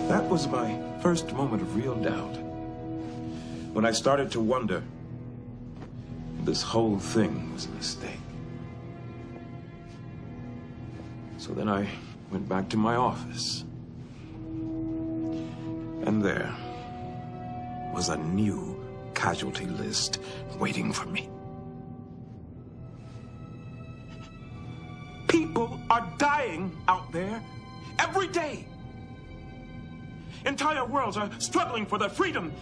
That was my first moment of real doubt. When I started to wonder, this whole thing was a mistake. So then I went back to my office. And there was a new casualty list waiting for me. People are dying out there every day. Entire worlds are struggling for their freedom.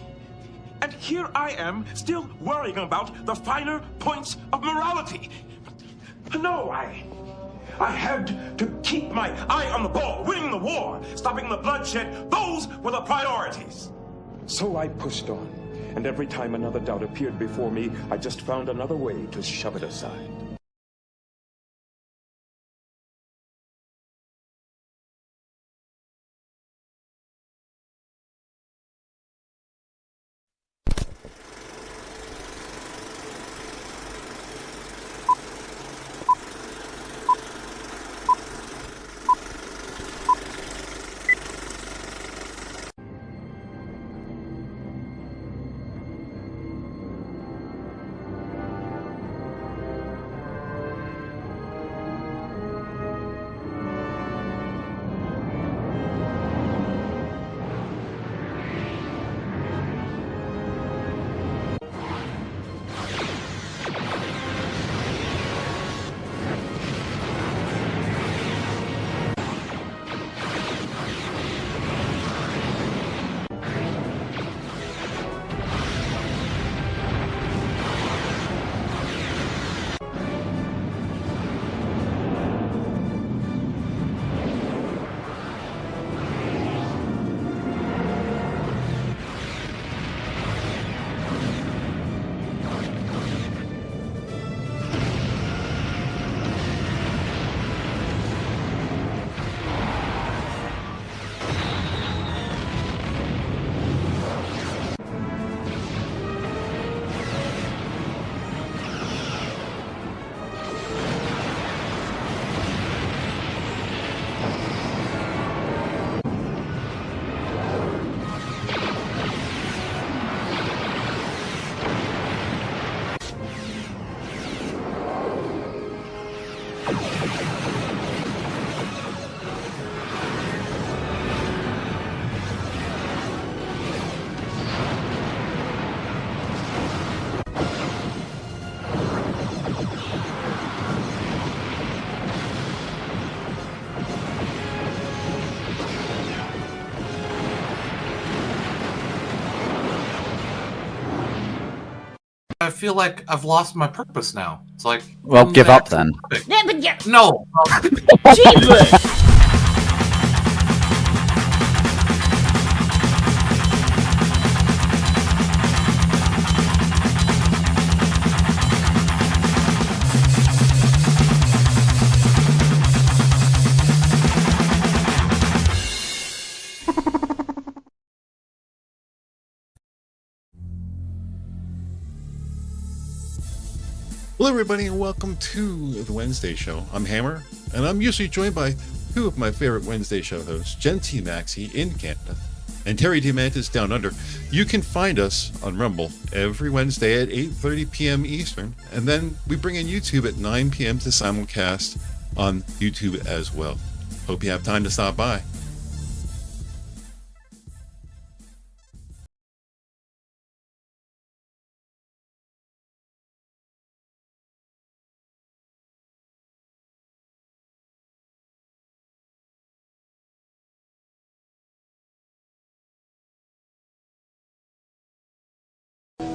And here I am, still worrying about the finer points of morality. No, I had to keep my eye on the ball, winning the war, stopping the bloodshed. Those were the priorities. So I pushed on, and every time another doubt appeared before me, I just found another way to shove it aside. I feel like I've lost my purpose now. It's like, well, give up then. No. Jesus! Hello everybody and welcome to the Wednesday show. I'm Hammer, and I'm usually joined by two of my favorite Wednesday show hosts, Jen TMaxi in Canada and Terry Diamantis down under. You can find us on Rumble every Wednesday at 8:30 p.m. Eastern, and then we bring in YouTube at 9 p.m. to simulcast on YouTube as well. Hope you have time to stop by.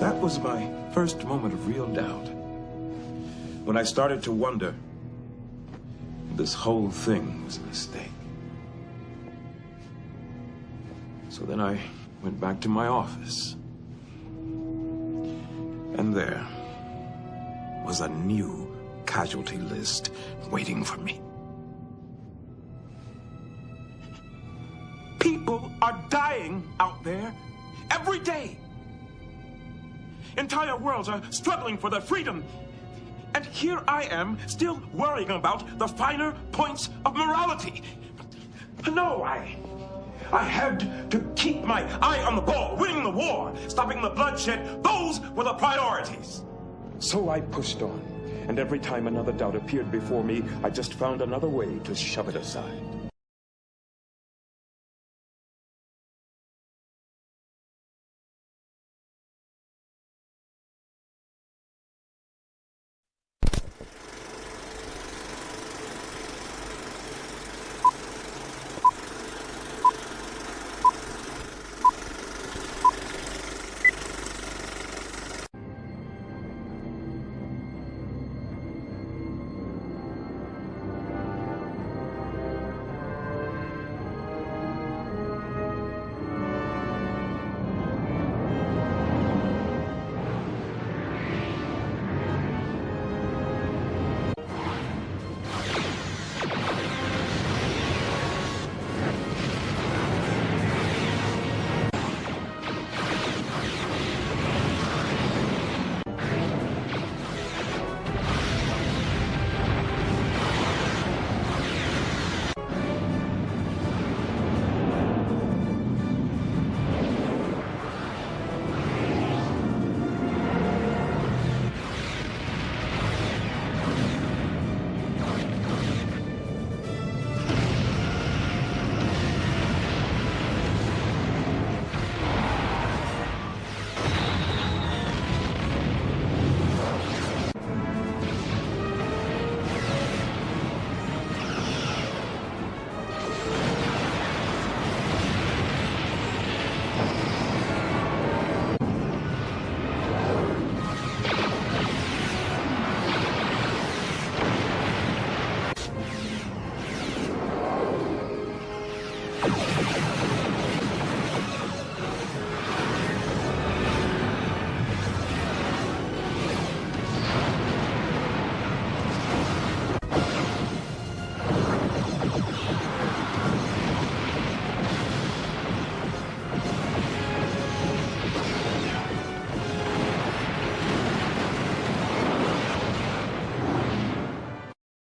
That was my first moment of real doubt. When I started to wonder, this whole thing was a mistake. So then I went back to my office. And there was a new casualty list waiting for me. People are dying out there every day. Entire worlds are struggling for their freedom. And here I am, still worrying about the finer points of morality. No, I I had to keep my eye on the ball, winning the war, stopping the bloodshed. Those were the priorities. So I pushed on, and every time another doubt appeared before me, I just found another way to shove it aside.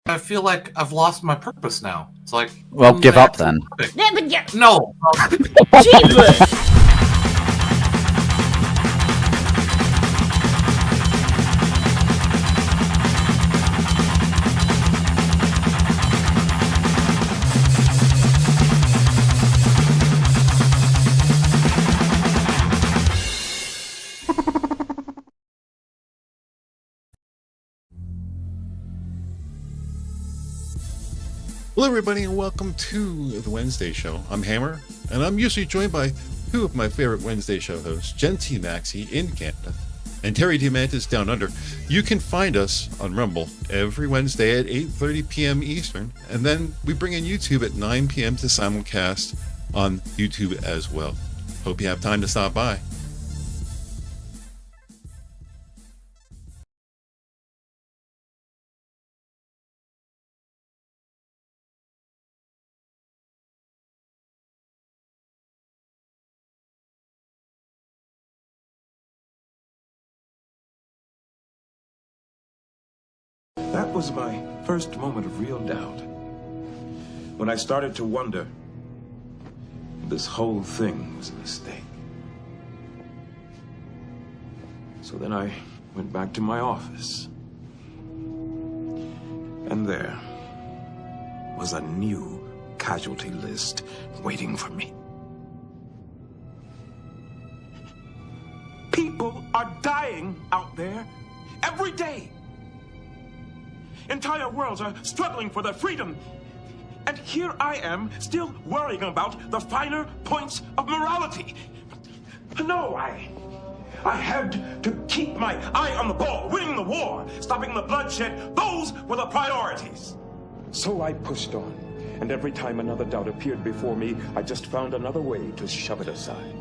I feel like I've lost my purpose now. It's like, Well, give up then. No. Jesus! Hello, everybody, and welcome to the Wednesday show. I'm Hammer, and I'm usually joined by two of my favorite Wednesday show hosts, TMaxi in Canada and Terry DeMantis down under. You can find us on Rumble every Wednesday at 8:30 p.m. Eastern, and then we bring in YouTube at 9 p.m. to simulcast on YouTube as well. Hope you have time to stop by. That was my first moment of real doubt. When I started to wonder if this whole thing was a mistake. So then I went back to my office. And there was a new casualty list waiting for me. People are dying out there every day. Entire worlds are struggling for their freedom. And here I am, still worrying about the finer points of morality. No, I had to keep my eye on the ball, winning the war, stopping the bloodshed. Those were the priorities. So I pushed on, and every time another doubt appeared before me, I just found another way to shove it aside.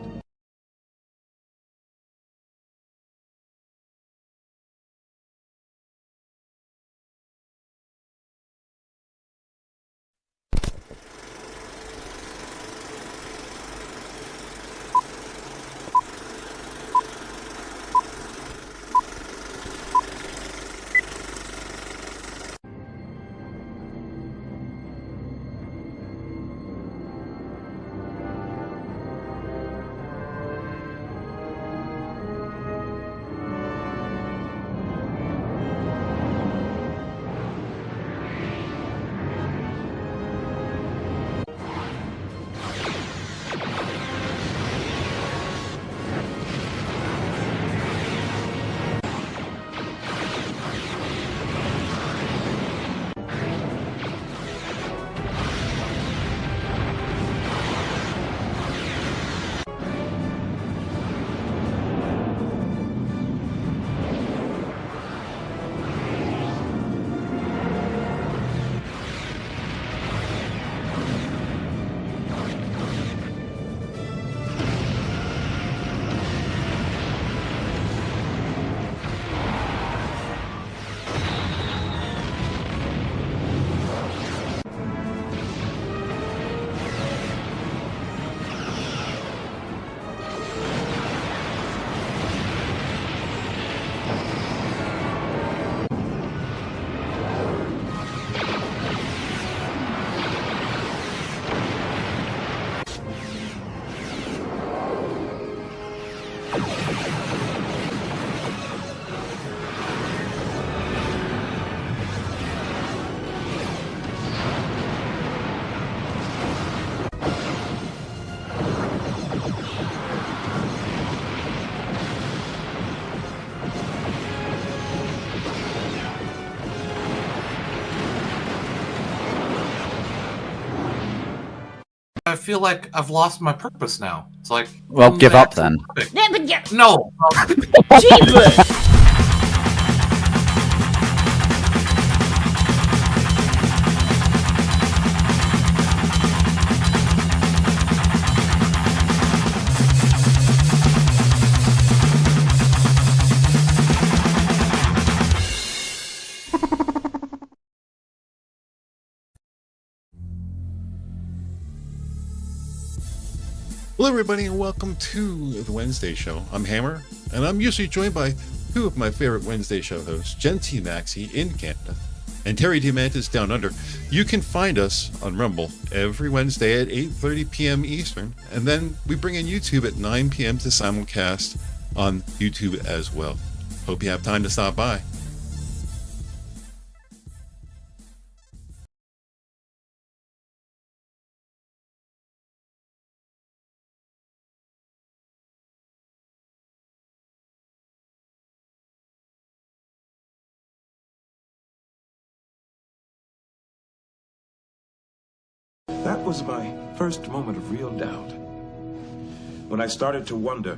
I feel like I've lost my purpose now. It's like, Well, give up then. No. Jesus! Hello, everybody, and welcome to the Wednesday show. I'm Hammer, and I'm usually joined by two of my favorite Wednesday show hosts, TMaxi in Canada and Terry Diamantis down under. You can find us on Rumble every Wednesday at 8:30 p.m. Eastern, and then we bring in YouTube at 9 p.m. to simulcast on YouTube as well. Hope you have time to stop by. That was my first moment of real doubt. When I started to wonder,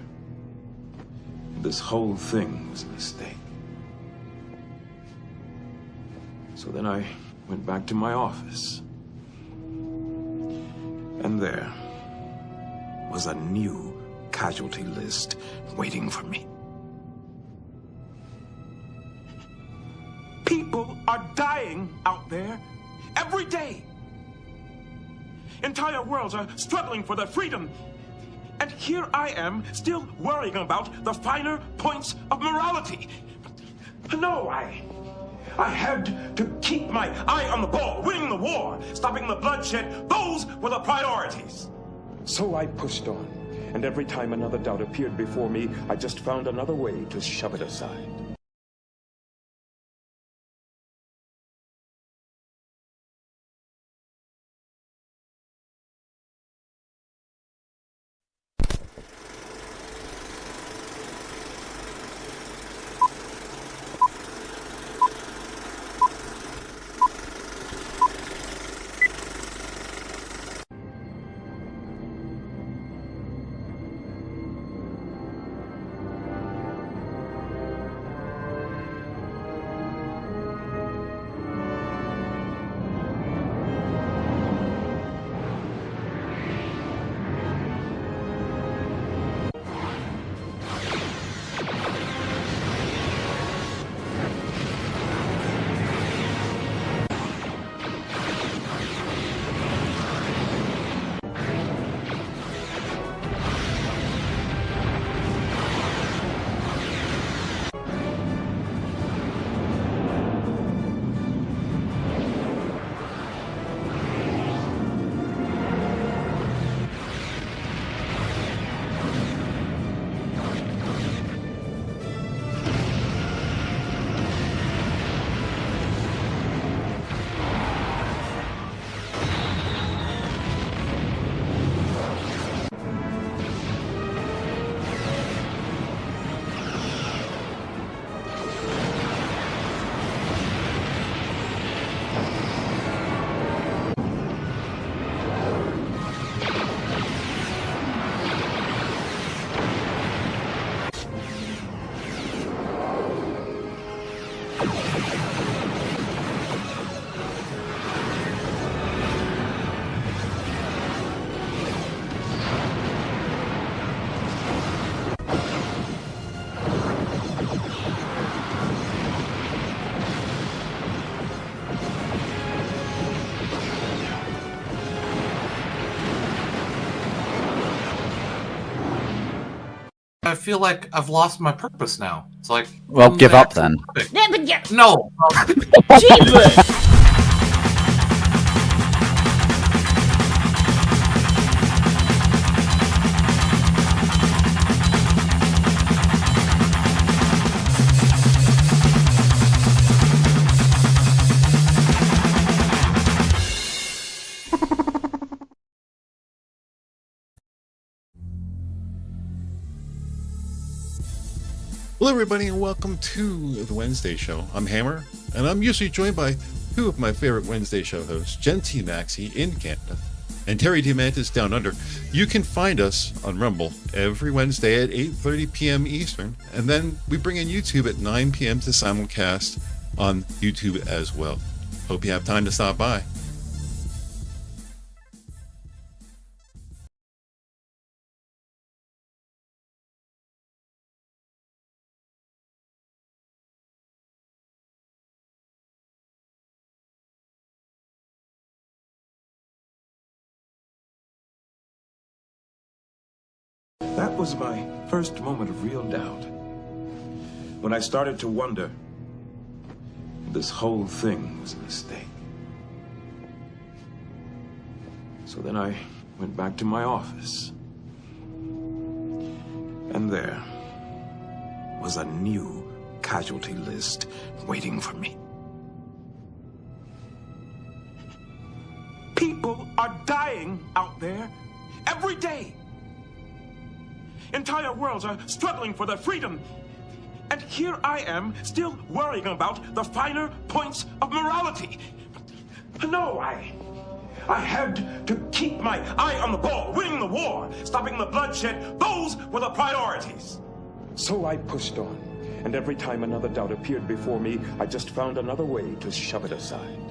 this whole thing was a mistake. So then I went back to my office. And there was a new casualty list waiting for me. People are dying out there every day. Entire worlds are struggling for their freedom. And here I am, still worrying about the finer points of morality. No, I had to keep my eye on the ball, winning the war, stopping the bloodshed. Those were the priorities. So I pushed on, and every time another doubt appeared before me, I just found another way to shove it aside. I feel like I've lost my purpose now. It's like, Well, give up then. No. Jesus! Hello, everybody, and welcome to the Wednesday show. I'm Hammer, and I'm usually joined by two of my favorite Wednesday show hosts, TMaxi in Canada and Terry Diamantis down under. You can find us on Rumble every Wednesday at 8:30 p.m. Eastern, and then we bring in YouTube at 9 p.m. to simulcast on YouTube as well. Hope you have time to stop by. That was my first moment of real doubt. When I started to wonder, this whole thing was a mistake. So then I went back to my office. And there was a new casualty list waiting for me. People are dying out there every day. Entire worlds are struggling for their freedom. And here I am, still worrying about the finer points of morality. No, I had to keep my eye on the ball, winning the war, stopping the bloodshed. Those were the priorities. So I pushed on, and every time another doubt appeared before me, I just found another way to shove it aside.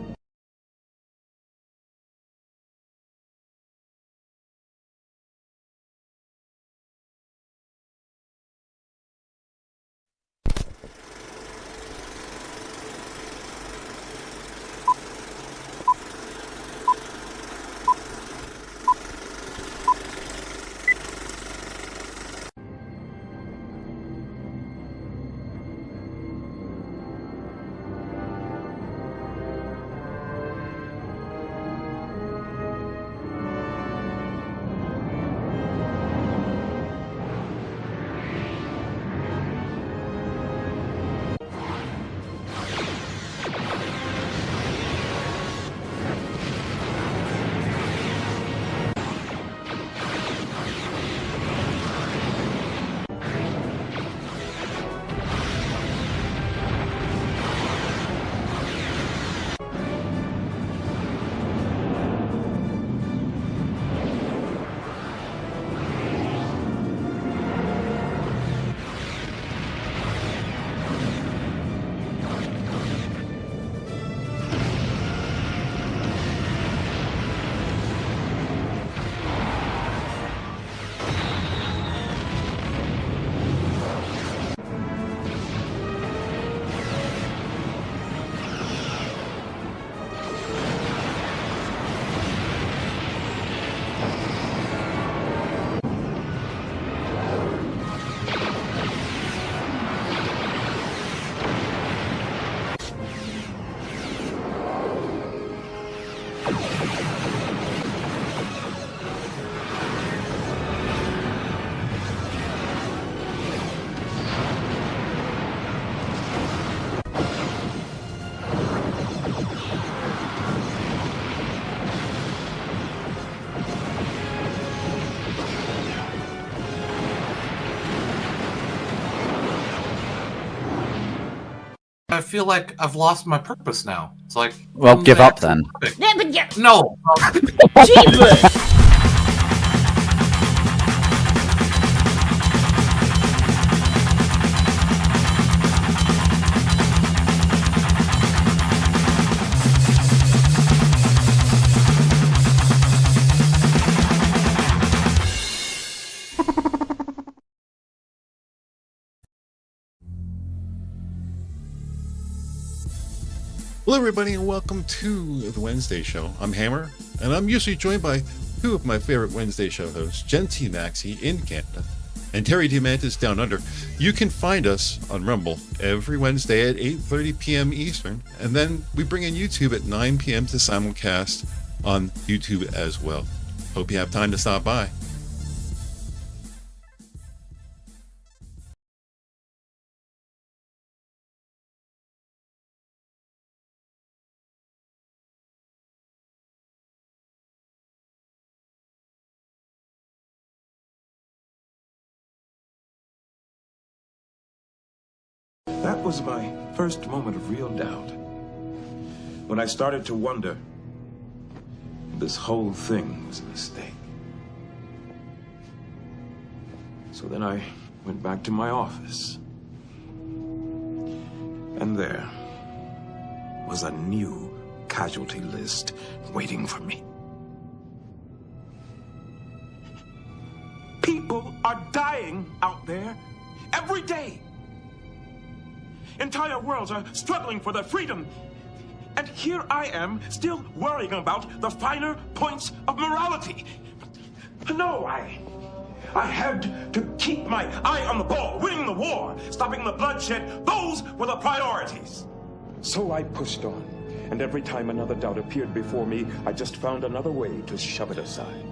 I feel like I've lost my purpose now. It's like, Well, give up then. No. Hello, everybody, and welcome to the Wednesday show. I'm Hammer, and I'm usually joined by two of my favorite Wednesday show hosts, TMaxi in Canada and Terry Diamantis down under. You can find us on Rumble every Wednesday at 8:30 p.m. Eastern, and then we bring in YouTube at 9 p.m. to simulcast on YouTube as well. Hope you have time to stop by. That was my first moment of real doubt. When I started to wonder, this whole thing was a mistake. So then I went back to my office. And there was a new casualty list waiting for me. People are dying out there every day. Entire worlds are struggling for their freedom. And here I am, still worrying about the finer points of morality. No, I had to keep my eye on the ball, winning the war, stopping the bloodshed. Those were the priorities. So I pushed on, and every time another doubt appeared before me, I just found another way to shove it aside.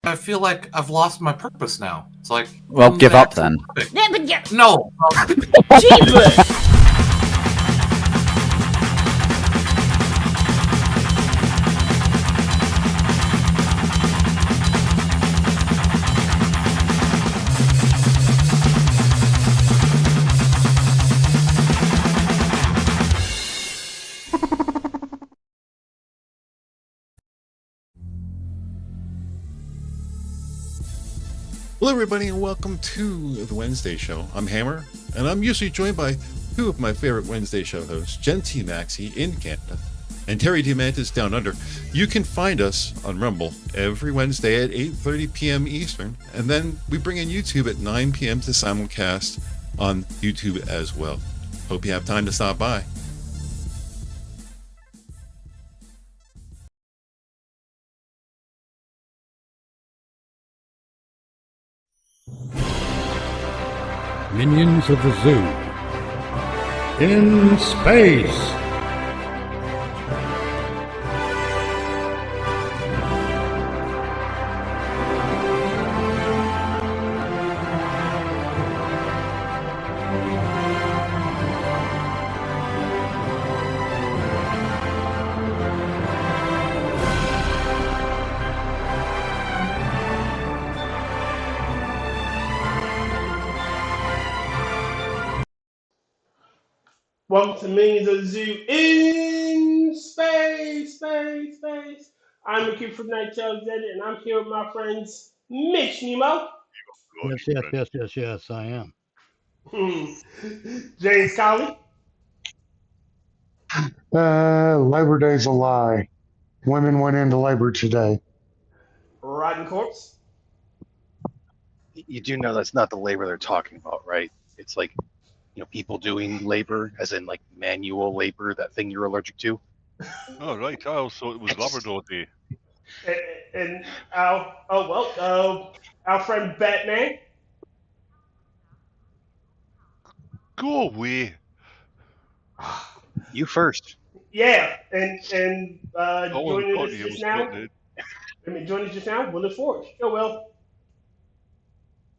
I feel like I've lost my purpose now. It's like, Well, give up then. No. Jesus! Hello, everybody, and welcome to the Wednesday show. I'm Hammer, and I'm usually joined by two of my favorite Wednesday show hosts, TMaxi in Canada and Terry Diamantis down under. You can find us on Rumble every Wednesday at 8:30 p.m. Eastern, and then we bring in YouTube at 9 p.m. to simulcast on YouTube as well. Hope you have time to stop by. Minions of the Zoo in space. Welcome to Minions of the Zoo in space. I'm the kid from Tyr Alexander, and I'm here with my friends Mitch Nemo. Yes, I am. James Colley. Labor Day's a lie. Women went into labor today. Rotncorpse. You do know that's not the labor they're talking about, right? It's like, people doing labor, as in like manual labor, that thing you're allergic to. Oh, right. I also thought it was Labrador Day. And our friend Batman. Go away. You first. Yeah, and joining us Buddy, I just was now. spotted. Joining us just now, Will Forge. Go, Will.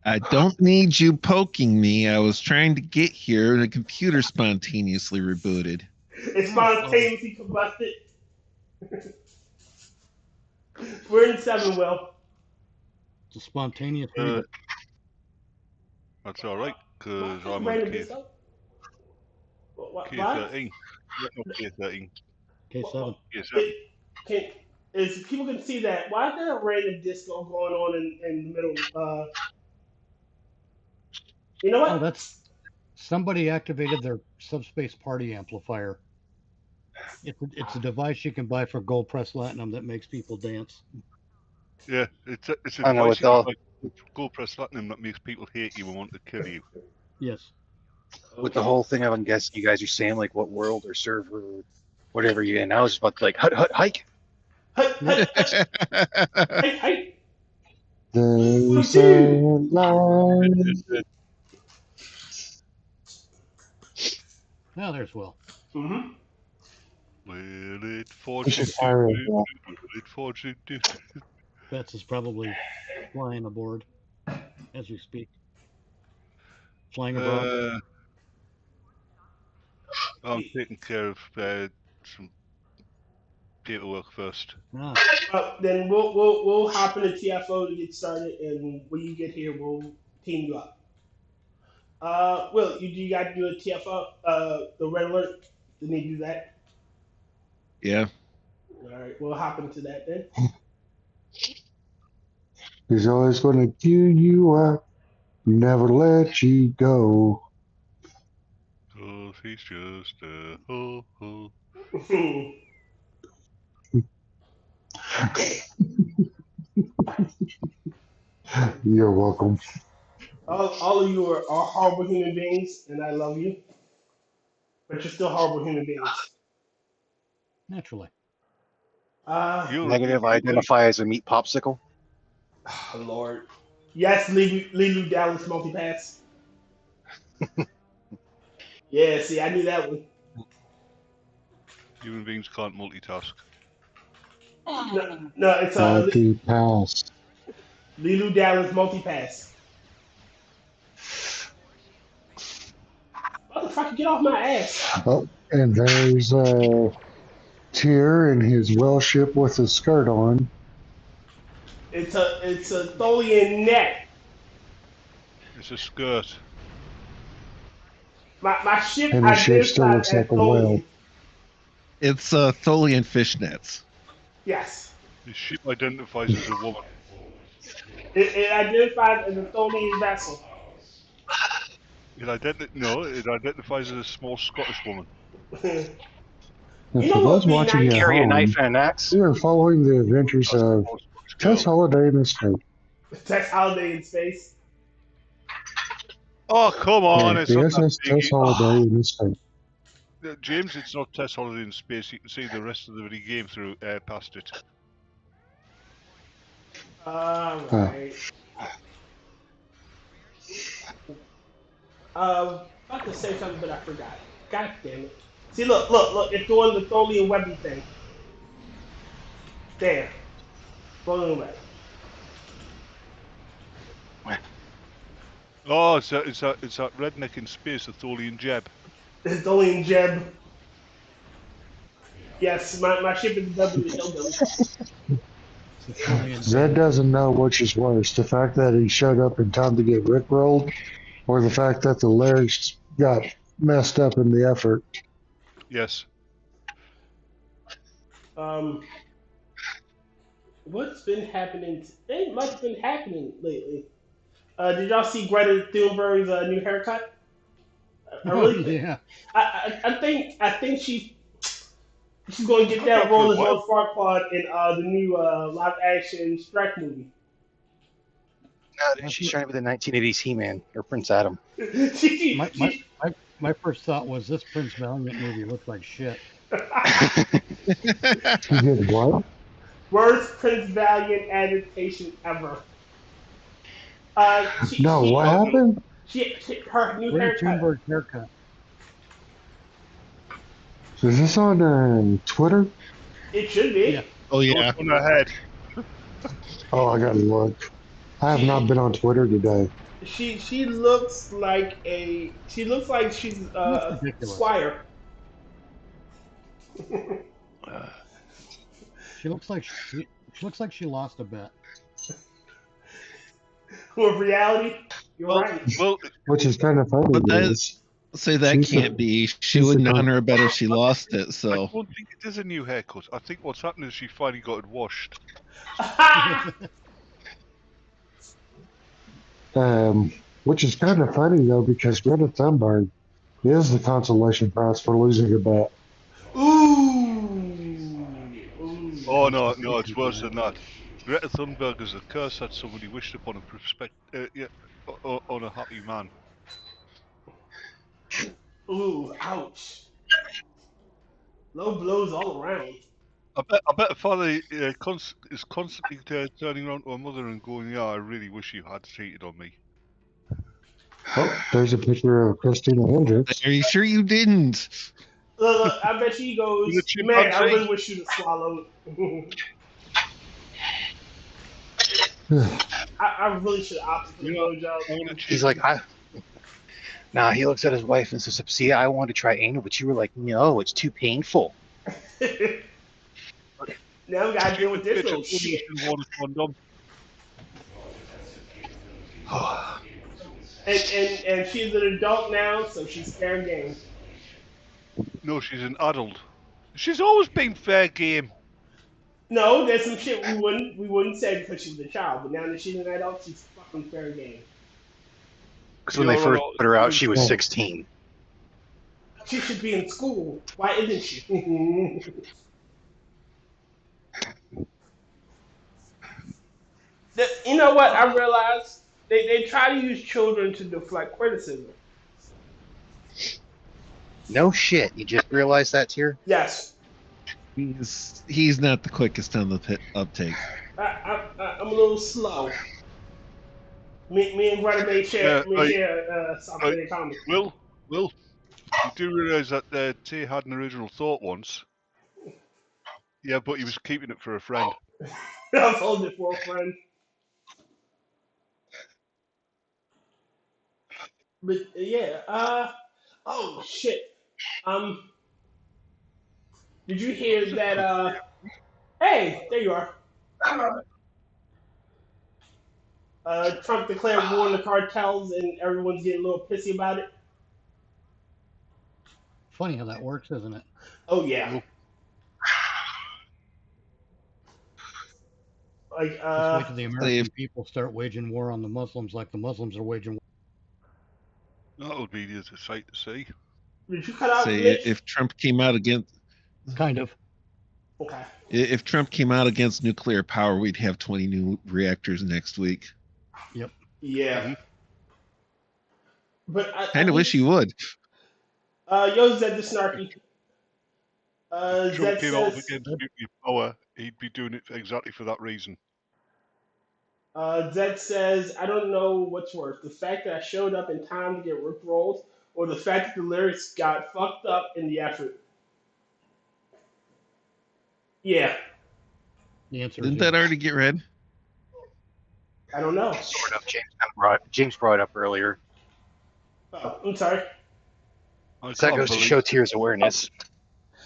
I don't need you poking me. I was trying to get here. The computer spontaneously rebooted. It's spontaneously combusted. We're in 7, Will. It's a spontaneous That's all right, because I'm on Random K13. disco? What? K13. No, K13. K7. K7. Is people can see that? Why is there a random disco going on in the middle? You know what? Oh, that's somebody activated their subspace party amplifier. It's a device you can buy for Gold Press Platinum that makes people dance. Yeah, it's a I know, device it's all- like Go Press Platinum that makes people hate you and want to kill you. Yes. With the whole thing, I'm guessing you guys are saying like what world or server, or whatever you in. I was about to like hike. Hey. They say lies. Now there's Will. Mm-hmm. Will it We should fortune fire do? it. Will it fortune do? Bets is probably flying aboard as we speak. Flying abroad. I'm taking care of some paperwork first. Then we'll hop in the TFO to get started, and when you get here, we'll team you up. Will, you got to do a TFO, the red alert. You need to do that. Yeah. All right, we'll hop into that then. He's always going to give you up, never let you go. Cause he's just a ho-ho. You're welcome. All of you are horrible human beings, and I love you. But you're still horrible human beings. Naturally. Negative. I identify as a meat popsicle. Oh, Lord. Yes, Lilu Dallas multipass. Yeah, see, I knew that one. Human beings can't multitask. No, it's Multi-pass. Lilu Dallas multipass. Motherfucker, get off my ass. Oh, and there's Tyr in his well ship with his skirt on. It's a Tholian neck. It's a skirt. My ship And his ship still identified looks as like a whale. Tholian. It's Tholian fishnets. Yes. The ship identifies as a woman. It identifies as a Tholian vessel. It identifies as a small Scottish woman. And You for know what those would be watching nice? at Carry a home, knife and an axe. we are following the adventures of Tess Holiday and Escape. Tess Holiday in space. Oh, come on. And It's the not that SS big. Tess Holiday and Escape. James, it's not Tess Holiday in space. You can see the rest of the game through past it. Alright. About to say something, but I forgot. God damn it. See, look. It's doing the Tholian Webby thing. There. Tholian Web. Oh, it's that redneck in space, the Tholian Jeb. It's Tholian Jeb. Yes, my ship is W Hillbilly. Zed doesn't know which is worse, the fact that he showed up in time to get rickrolled, or the fact that the lyrics got messed up in the effort. Yes. What's been happening? Ain't much been happening lately. Did y'all see Greta Thunberg's new haircut? I really yeah. I think She's going to get that After role a as while. on Farquaad in the new live action Strike movie. No, she's trying to be the 1980s He-Man or Prince Adam. My first thought was this Prince Valiant movie looked like shit. She did what? Worst Prince Valiant adaptation ever. What happened? Her new Greta haircut. Thunberg haircut. Is this on Twitter? It should be. Yeah. Oh yeah. On her head. Oh, I gotta look. I have not been on Twitter today. She looks like she's a ridiculous. squire. She looks like she lost a bet. With reality, you're right. Well, Which is kind of funny. But because say that she's can't a- be. She she's wouldn't a- honor her better if she lost it. I So don't think it is a new haircut. I think what's happened is she finally got it washed. Which is kind of funny though, because Greta Thunberg is the consolation prize for losing a bet. Ooh. Oh no, it's worse than that. Greta Thunberg is a curse that somebody wished upon on a happy man. Ooh, ouch. Low blows all around. I bet her father is constantly turning around to her mother and going, "Yeah, I really wish you had cheated on me." Oh, there's a picture of Christina Hendricks. are you sure you didn't? Look, I bet she goes, You're a man, I chimpanzee." really wish you'd have swallowed. I really should have opted for the blowjob. He's like, Nah, he looks at his wife and says, "See, I wanted to try anal, but you were like, no, it's too painful." Now we gotta deal with this little shit. And she's an adult now, so she's fair game. No, she's an adult. She's always been fair game. No, there's some shit we wouldn't say because she was a child, but now that she's an adult, she's fucking fair game. Because when they first put her out, she was 16. She should be in school. Why isn't she? You know what? I realized they try to use children to deflect criticism. No shit. You just realized that, Tyr? Yes. He's not the quickest on the uptake. I'm a little slow. Me and Greta may share something in common. Will, you do realise that Tyr had an original thought once? Yeah, but he was keeping it for a friend. I was holding it for a friend. But yeah, oh shit. Did you hear that? Hey, there you are. Trump declared war on the cartels, and everyone's getting a little pissy about it. Funny how that works, isn't it? Oh yeah. Like Just wait till the American people start waging war on the Muslims, like the Muslims are waging war. That would be the sight to see. Did you cut out? Say Mitch? if Trump came out against. Kind of. Okay. If Trump came out against nuclear power, we'd have 20 new reactors next week. Yep. Yeah. Mm-hmm. But I Kind of wish he would. Yo, Zed the Snarky. Trump Zed came out says, against nuclear power, he'd be doing it exactly for that reason. Zed says, I don't know what's worse, the fact that I showed up in time to get rickrolled, or the fact that the lyrics got fucked up in the effort. Yeah. The answer Didn't is that already get read? I don't know. Sort of. James brought it up earlier. Oh, I'm sorry. So that goes to show Tyr's awareness.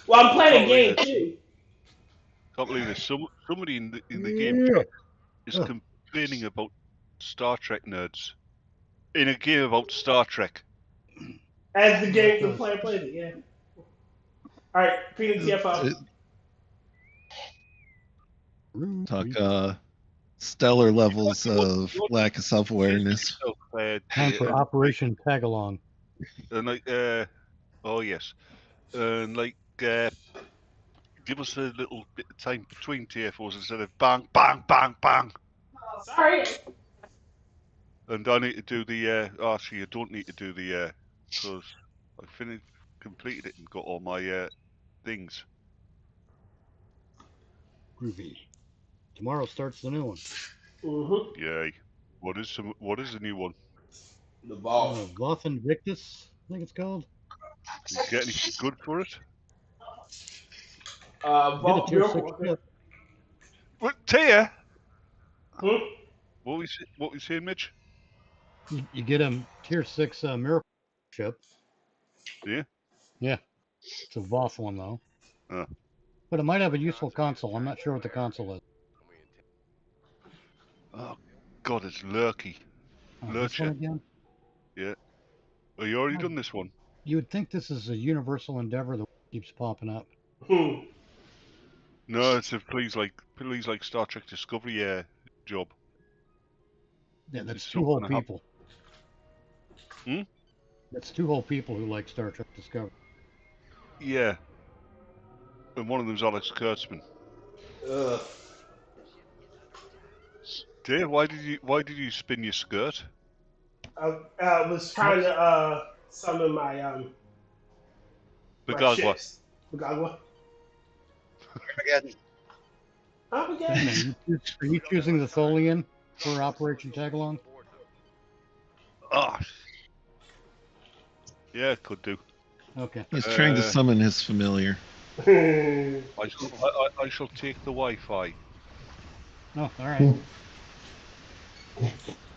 Well, I'm playing a game too. Can't believe this. Somebody in the game is complaining about Star Trek nerds in a game about Star Trek. As the game the player plays it, yeah. All right, PDTFO. Talk stellar levels of lack of self-awareness. time for Operation Tagalong. And like, oh yes, and like Give us a little bit of time between TFOs instead of bang, bang, bang, bang. Sorry. And I need to do the. Actually, you don't need to do the because I completed it and got all my things. Groovy. Tomorrow starts the new one. Mm-hmm. Yay! What is the new one? The ball. Voth Invictus, I think it's called. Did you get anything good for it? Get a Ball tier Miracle 6 Worker. ship. What Tyr? Hmm? What we saying, Mitch? You get a tier 6 miracle ship. Yeah. Yeah. It's a Voth one, though. Oh. But it might have a useful console. I'm not sure what the console is. Oh God, it's Lurky. Oh, this one Lurcher. again? Yeah. Oh, you already done this one? You would think this is a universal endeavor that keeps popping up. No, it's a please like Star Trek Discovery job. Yeah, that's It's two not whole gonna happen. people. Hmm? That's two whole people who like Star Trek Discovery. Yeah. And one of them's Alex Kurtzman. Ugh. Dear, why did you spin your skirt? I was trying to summon my my Begagua. ships. Begagua. Again. Armageddon. Are you choosing the Tholian for Operation Tagalong? Ah. Yeah, could do. Okay. He's trying to summon his familiar. I shall take the Wi-Fi. Oh, all right.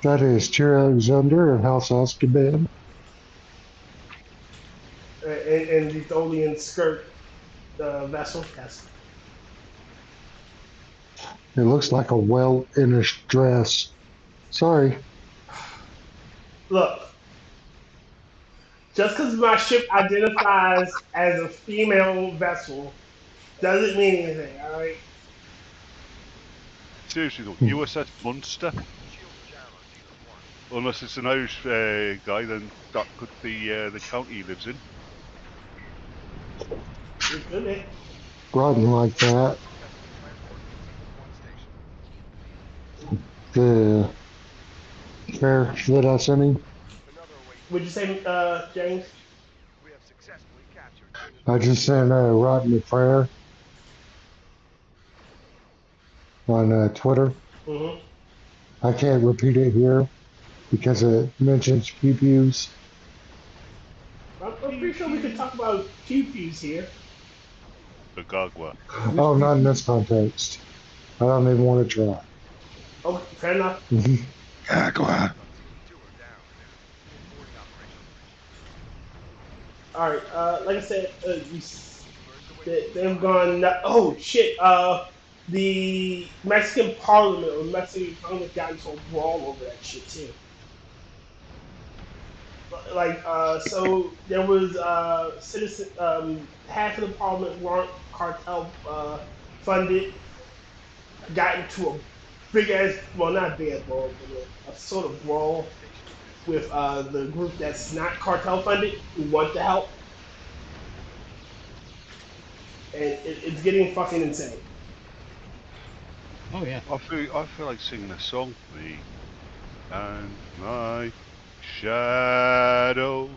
That is Tyr Alexander and House Azkaban. and the Tholian skirt vessel. Yes. It looks like a well-finished dress. Sorry. Look. Just because my ship identifies as a female vessel doesn't mean anything, alright? Seriously though, USS Munster. Unless it's an Irish guy, then that could be the county he lives in. It could be. Riding like that. The fair that I sent him. Would you say, James? I just sent Rodney a prayer on Twitter. Mm-hmm. I can't repeat it here because it mentions pew-pews. I'm pretty sure we could talk about pew-pews here. Begagua. Oh, not in this context. I don't even want to try. Oh, fair enough. Agua. Alright, like I said, they've gone, oh shit, the Mexican Parliament or Mexican Congress got into a brawl over that shit too. Like, so there was citizen, half of the Parliament weren't cartel funded, got into a big ass, well not big ass brawl, but a sort of brawl with the group that's not cartel funded who want to help. And it's getting fucking insane. Oh yeah. I feel like singing a song for me and my shadow.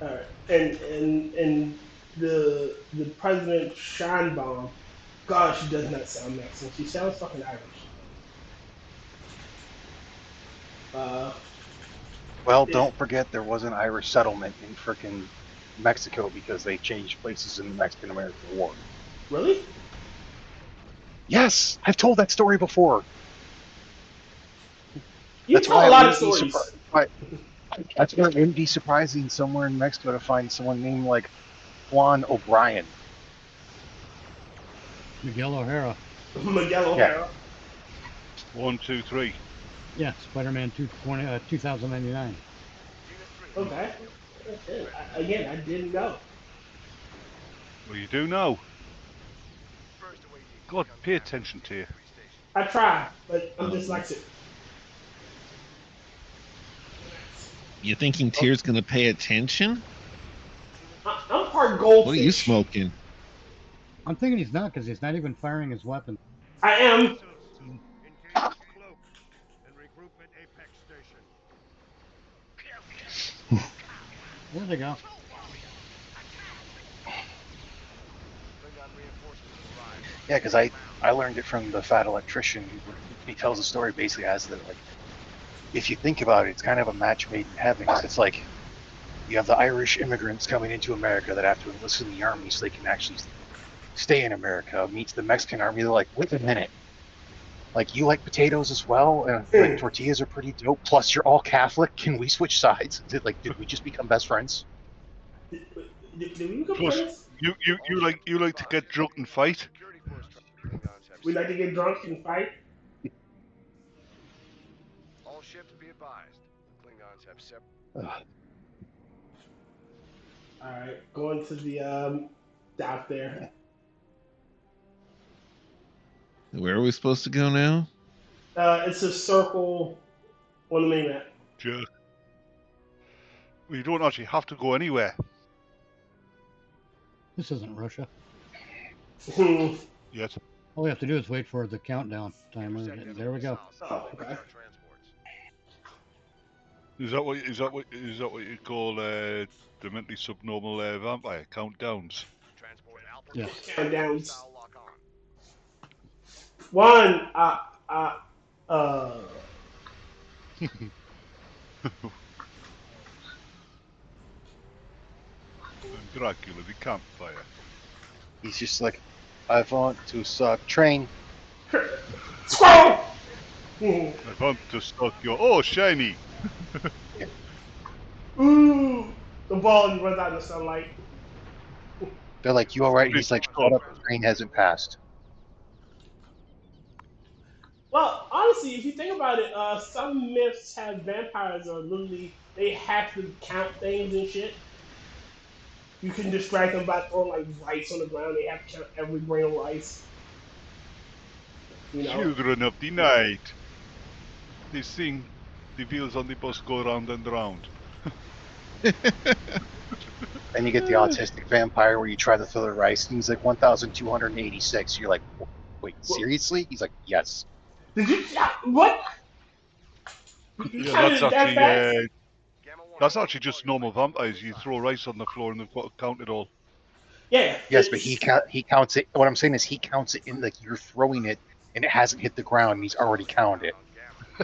Alright. And the President Scheinbaum, God, she does not sound Mexican. She sounds fucking Irish. Well, don't forget there was an Irish settlement in frickin' Mexico because they changed places in the Mexican-American War. Really? Yes, I've told that story before. You That's tell why a lot it of wouldn't be stories. That's why it wouldn't be surprising somewhere in Mexico to find someone named like Juan O'Brien. Miguel O'Hara. Miguel O'Hara. 1, 2, 3. Yeah, Spider-Man 2099. Okay. Again, I didn't know. Well, you do know. God, pay attention to you. I try, but I'm dyslexic. You thinking Tyr's gonna pay attention? I'm part goldfish. What are you smoking? I'm thinking he's not, because he's not even firing his weapon. I am. There they go. Yeah, because I learned it from the fat electrician. He tells a story basically as that, like, if you think about it, it's kind of a match made in heaven. It's like you have the Irish immigrants coming into America that have to enlist in the army so they can actually stay in America. Meets the Mexican army. They're like, wait a minute. Like, you like potatoes as well? And like, tortillas are pretty dope. Plus, you're all Catholic. Can we switch sides? Did we just become best friends? Did we become Plus, friends? you like to get drunk and fight. We like to get drunk and fight. All ships be advised. Klingons have separate. All right, going to the out there. Where are we supposed to go now? It's a circle on the main map. Sure. We don't actually have to go anywhere. This isn't Russia. Yes. All we have to do is wait for the countdown timer. There we go. Oh, okay. Is that what you call the mentally subnormal vampire countdowns? Yes. Countdowns. 1. Dracula, the campfire. He's just like, I want to suck train. Squirrel! I want to suck your... Oh, shiny! Ooh! The ball runs out in the sunlight. They're like, you alright? He's like, shut up, the train hasn't passed. Well, honestly, if you think about it, some myths have vampires are literally, they have to count things and shit. You can distract them by throwing like rice on the ground. They have to count every grain of rice. You know? Children of the night. They sing, the wheels on the bus go round and round. Then you get the autistic vampire where you try to throw the rice and he's like 1,286. You're like, wait, seriously? He's like, yes. Did you? What? Yeah, that's actually just normal vampires. You throw rice on the floor and they've got to count it all. Yeah. Yes, but he counts it. What I'm saying is he counts it in like you're throwing it and it hasn't hit the ground and he's already counted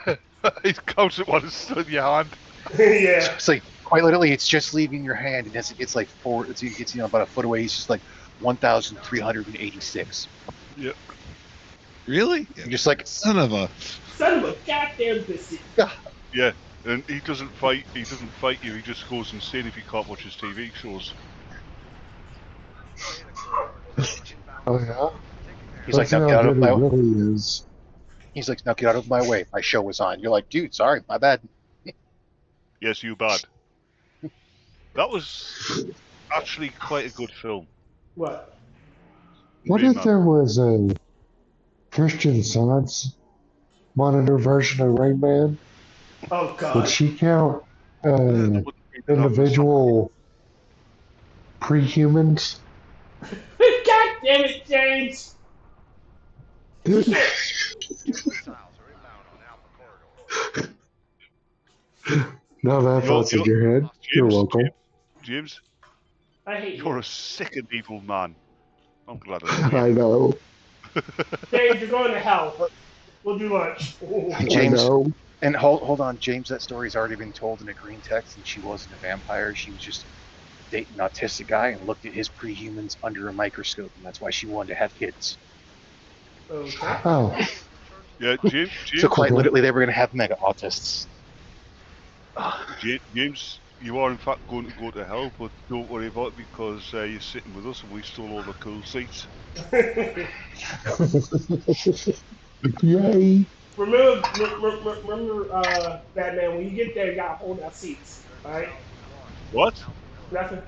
it. He counts it while it's still in your hand. Yeah. So it's like quite literally, it's just leaving your hand, and as it gets like it gets about a foot away, he's just like 1,386. Yep. Really? You're just like Son of a goddamn biscuit. Yeah, and he doesn't fight you. He just goes insane if he can't watch his TV shows. Oh yeah. He's like, now get out of my way. Really is. He's like, now get out of my way. My show was on. You're like, dude, sorry, my bad. Yes, you bad. That was actually quite a good film. What? What if there was a Christian Science monitor version of Rain Man? Oh God. Would she count individual pre-humans? God damn it, James! No, that thoughts in your head. You're welcome. James, I hate you're you. a sick and evil man. I'm glad I know. James, you're going to hell. We'll do lunch. James, I know. and hold on, James. That story's already been told in a green text, and she wasn't a vampire. She was just dating an autistic guy and looked at his pre-humans under a microscope, and that's why she wanted to have kids. Okay. Oh. Yeah, James. So quite literally, they were going to have mega autists. James, you are in fact going to go to hell, but don't worry about it because you're sitting with us and we stole all the cool seats. Yay. Remember, Batman, when you get there, you gotta hold our seats, alright? What? Nothing.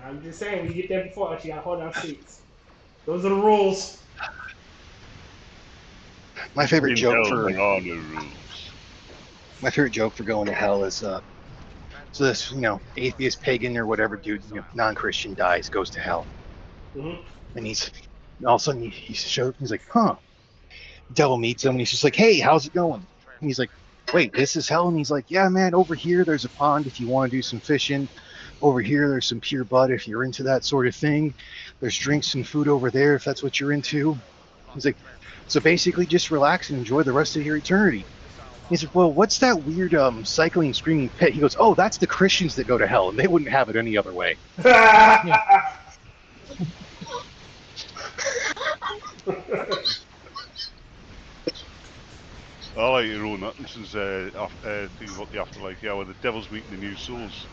I'm just saying, when you get there before us, you gotta hold our seats. Those are the rules. My favorite In joke hell, for there are no rules. my favorite joke for going to hell is so this atheist, pagan, or whatever dude, non-Christian dies, goes to hell, and he's all of a sudden he shows. He's like, huh. Devil meets him, and he's just like, hey, how's it going? And he's like, wait, this is hell? And he's like, yeah, man, over here there's a pond if you want to do some fishing. Over here there's some pure blood if you're into that sort of thing. There's drinks and food over there if that's what you're into. He's like, so basically just relax and enjoy the rest of your eternity. He's like, well, what's that weird cycling screaming pit? He goes, oh, that's the Christians that go to hell, and they wouldn't have it any other way. I like your own Atkinson's thing about the afterlife, yeah, where the devil's meeting the new souls.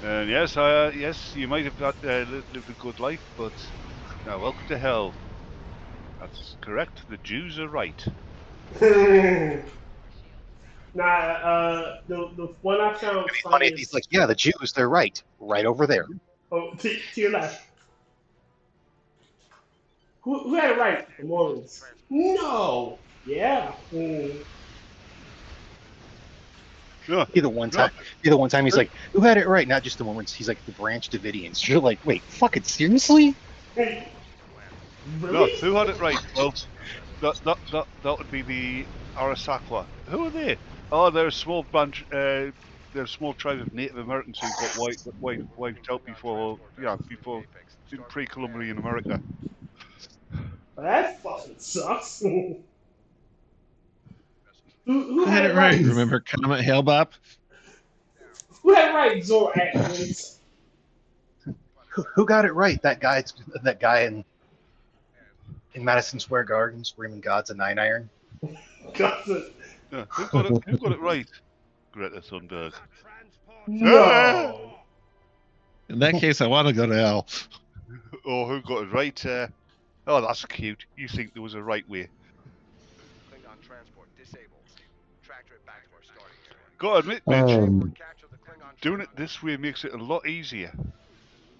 And yes, yes, you might have lived a good life, but now welcome to hell. That's correct. The Jews are right. The one I found It'd be funny funny if is, he's like, yeah, the Jews, they're right over there. oh, to your left. Who had it right? The Mormons. No. Yeah. Either one time he's like, who had it right? Not just the Mormons. He's like, the Branch Davidians. You're like, wait, fucking seriously? Really? No, who had it right? Well, that would be the Arasakwa. Who are they? Oh, they're a small bunch. They're a small tribe of Native Americans who got wiped out before in pre-Columbian America. That fucking sucks. Who had it right? Remember Comet Hale-Bop? Who had it right? Zor Atkins. Who got it right? That guy in Madison Square Garden screaming God's a 9-iron. Yeah, who got it right? Greta Thunberg. No. In that case, I want to go to hell. Oh, who got it right? Oh, that's cute. You think there was a right way? Klingon transport disabled. Tractor it back to our starting area. Gotta admit, Mitch, doing it this way makes it a lot easier.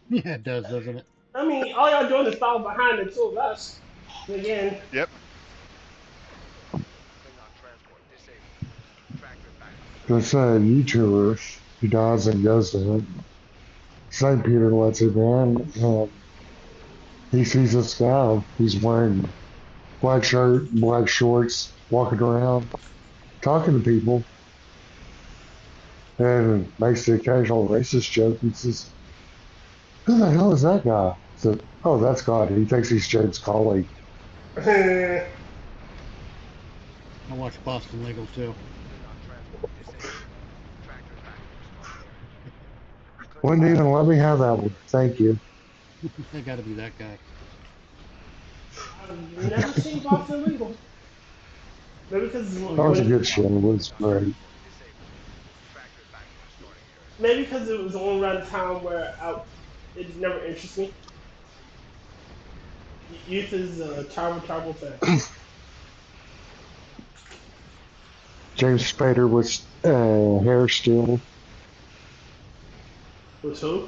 Yeah, it does, doesn't it? I mean, all y'all doing is follow behind the two of us. Again. Yep. This YouTuber, he dies and goes to him. St. Peter lets him in, and he sees this guy. He's wearing black shirt, black shorts, walking around, talking to people, and makes the occasional racist joke. He says, who the hell is that guy? I said, oh, that's God. He thinks he's James Cawley. I watch Boston Legal too. Wouldn't even let me have that one. Thank you. They gotta be that guy. I've never seen Boston Legal. Maybe because That was a good show. It was great. Maybe because it was on around the time where it never interested me. Youth is a terrible thing. James Spader was hair still. With who?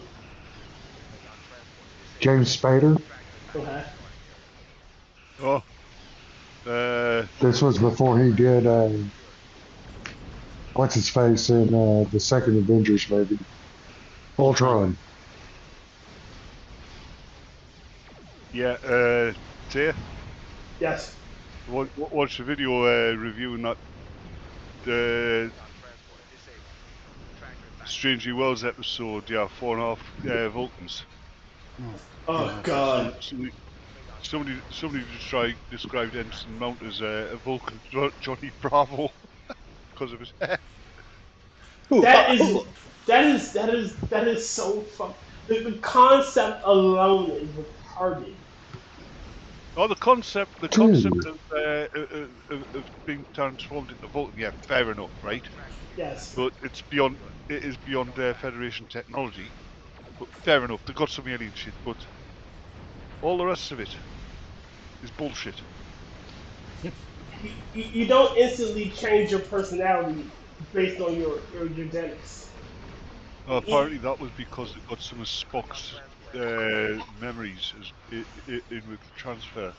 James Spader. Okay. Oh. This was before he did what's his face in the second Avengers movie, Ultron. Yeah, Tyr? Yes. Watch the video reviewing that Strangely Worlds episode, 4.5 Vulcans. Oh God. Somebody described Ensign Mount as a Vulcan Johnny Bravo because of his hair. That is so fuck. The concept alone is retarded. Oh, the concept of being transformed into Vulcan, yeah, fair enough, right? Yes. But it is beyond Federation technology. But fair enough, they've got some alien shit, but all the rest of it is bullshit. You don't instantly change your personality based on your genetics. Apparently that was because it got some of Spock's memories in with the transfer.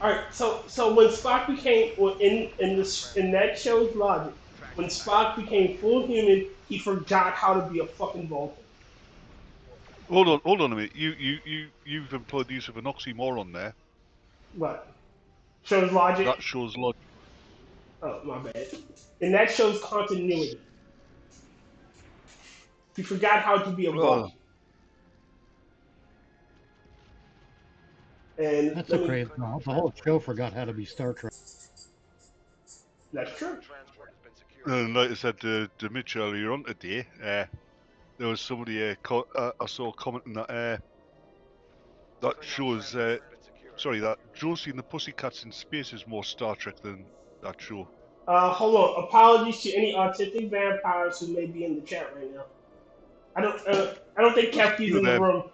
All right, so when Spock became in that show's logic, when Spock became full human, he forgot how to be a fucking Vulcan. Hold on a minute. You've employed the use of an oxymoron there. What? Shows logic. That shows logic. Oh, my bad. And that shows continuity. He forgot how to be a Vulcan. And That's okay. The whole show forgot how to be Star Trek. That's true. And like I said to Mitch earlier on today, there was somebody I saw commenting that that shows that Josie and the Pussycats in Space is more Star Trek than that show. Hold on. Apologies to any autistic vampires who may be in the chat right now. I don't think Kefki's in the room.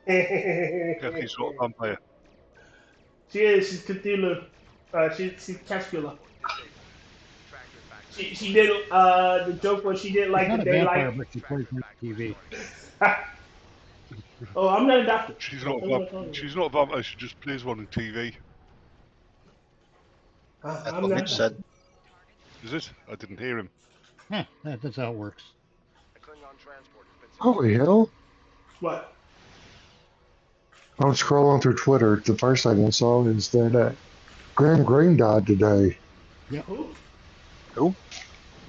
Kefki's not a vampire. She is. She's Cthulhu. She's Kefkula. She did. The joke was she didn't like the daylight. But she plays on TV. Oh, I'm not a doctor. She's not a vampire. She just plays one on TV. That's what Mitch said. Is it? I didn't hear him. Huh, that's how it works. Holy hell. What? I'm scrolling through Twitter. The first thing I saw is that Graham Greene died today. Yeah. Who?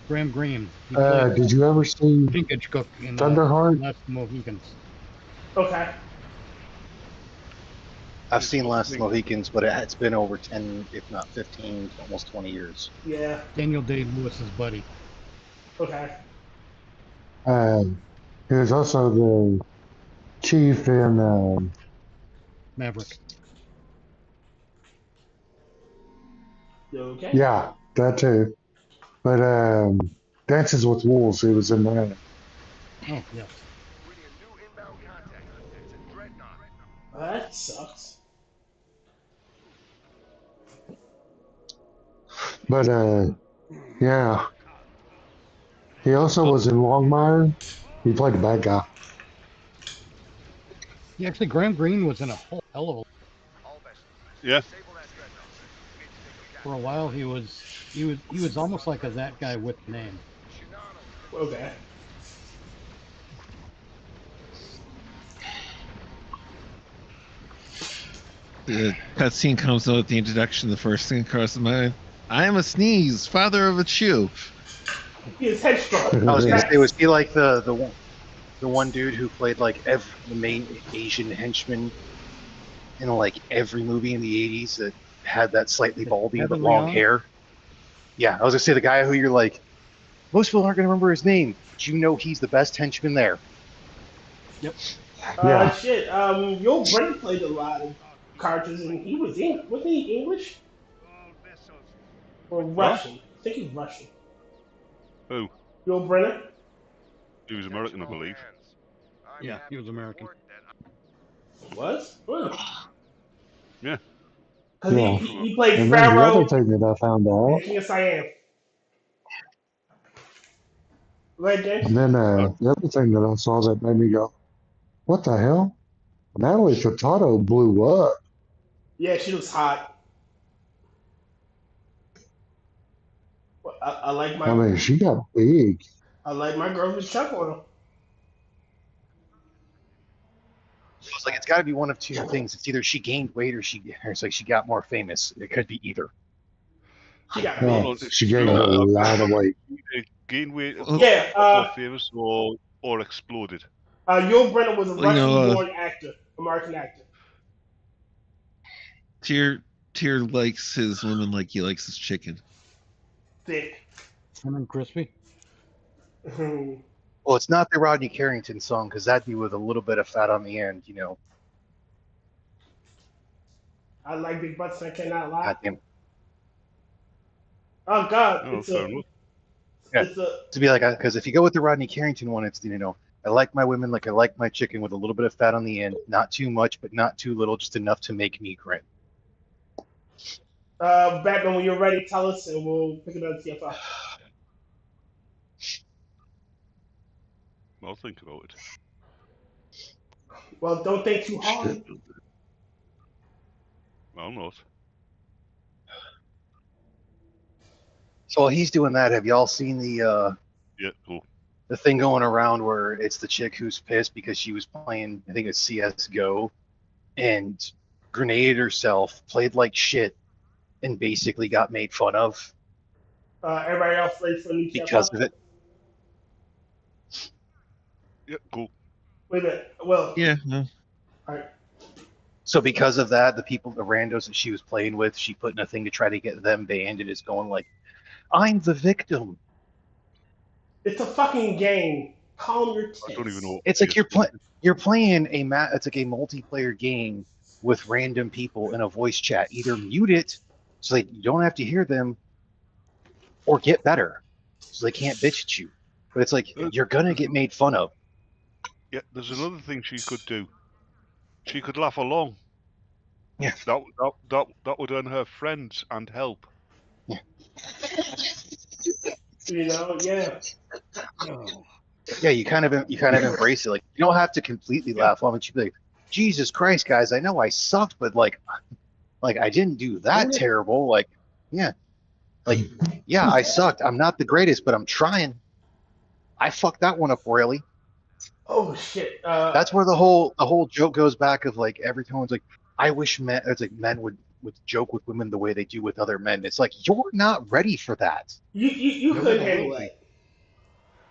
Graham Greene. Did you ever see Linkage Cook in Thunderheart? Last Mohicans. Okay. I've seen Last Mohicans, but it's been over 10, if not 15, almost 20 years. Yeah. Daniel Day-Lewis's buddy. Okay. He was also the chief in Maverick. Okay. Yeah, that too. But Dances with Wolves, he was in that. Oh, yes. That sucks. But yeah. He also was in Longmire. He played the bad guy. Yeah, actually, Graham Greene was in a whole hell of a. Yeah. For a while, he was almost like a that guy with name. Okay. The cutscene comes out at the introduction. The first thing across the mind: I am a sneeze, father of a chew. He is headstrong. I was gonna say, was he like the one dude who played like the main Asian henchman in like every movie in the 80s that had that slightly baldy but long hair? Yeah, I was gonna say the guy who you're like, most people aren't gonna remember his name, but you know he's the best henchman there. Yep. Yeah. Shit. Your Brennan played a lot of characters, and he was wasn't he English or Russian? I think he's Russian. Who? Your Brennan. He was American, I believe. Yeah, he was American. What? Really? Yeah. Because Yeah. he played And then the Pharaoh. other thing that I found out. Yes, I am. Right, James? And then the other thing that I saw that made me go, what the hell? Natalie Furtado blew up. Yeah, she looks hot. I like my. I mean, she got big. I like my girl with Chuck on her. It's like it's got to be one of two things. It's either she gained weight or it's like she got more famous. It could be either. She got No, she gained a lot of weight. Gained weight, Yeah, more famous, or exploded. Yul Brynner was a Russian-born actor, American actor. Tyr likes his women like he likes his chicken. Thick. And crispy. Well, it's not the Rodney Carrington song because that'd be with a little bit of fat on the end, you know. I like big butts. I cannot lie. Goddamn. Oh God, Oh, it's fair a. enough. Yeah. It's a. To be like, because if you go with the Rodney Carrington one, it's, you know, I like my women like I like my chicken with a little bit of fat on the end, not too much, but not too little, just enough to make me grin. Batman, when you're ready, tell us, and we'll pick it up TFI. I'll think about it. Well, don't think too hard. Well, not. So while he's doing that, have y'all seen the Yeah, cool. the thing going around where it's the chick who's pissed because she was playing, I think it's CS:GO, and grenaded herself, played like shit, and basically got made fun of Everybody else ready for new because of it? Yeah, cool. Wait a minute. Well, Yeah. No. all right. So because of that, the randos that she was playing with, she put in a thing to try to get them banned, and it's going like, I'm the victim. It's a fucking game. Calm your tits. I don't even know. It's like you're playing it's like a multiplayer game with random people in a voice chat. Either mute it so that you don't have to hear them, or get better so they can't bitch at you. But it's like you're gonna get made fun of. Yeah, there's another thing she could do. She could laugh along. Yeah. That would earn her friends and help. You know, yeah. Yeah, you kind of embrace it. Like, you don't have to completely laugh along, but you be like, Jesus Christ, guys, I know I sucked, but like I didn't do that terrible. Like, yeah, I sucked. I'm not the greatest, but I'm trying. I fucked that one up royally. Oh shit. That's where the whole joke goes back of like every time it's like, I wish men would joke with women the way they do with other men. It's like, you're not ready for that. You couldn't handle that.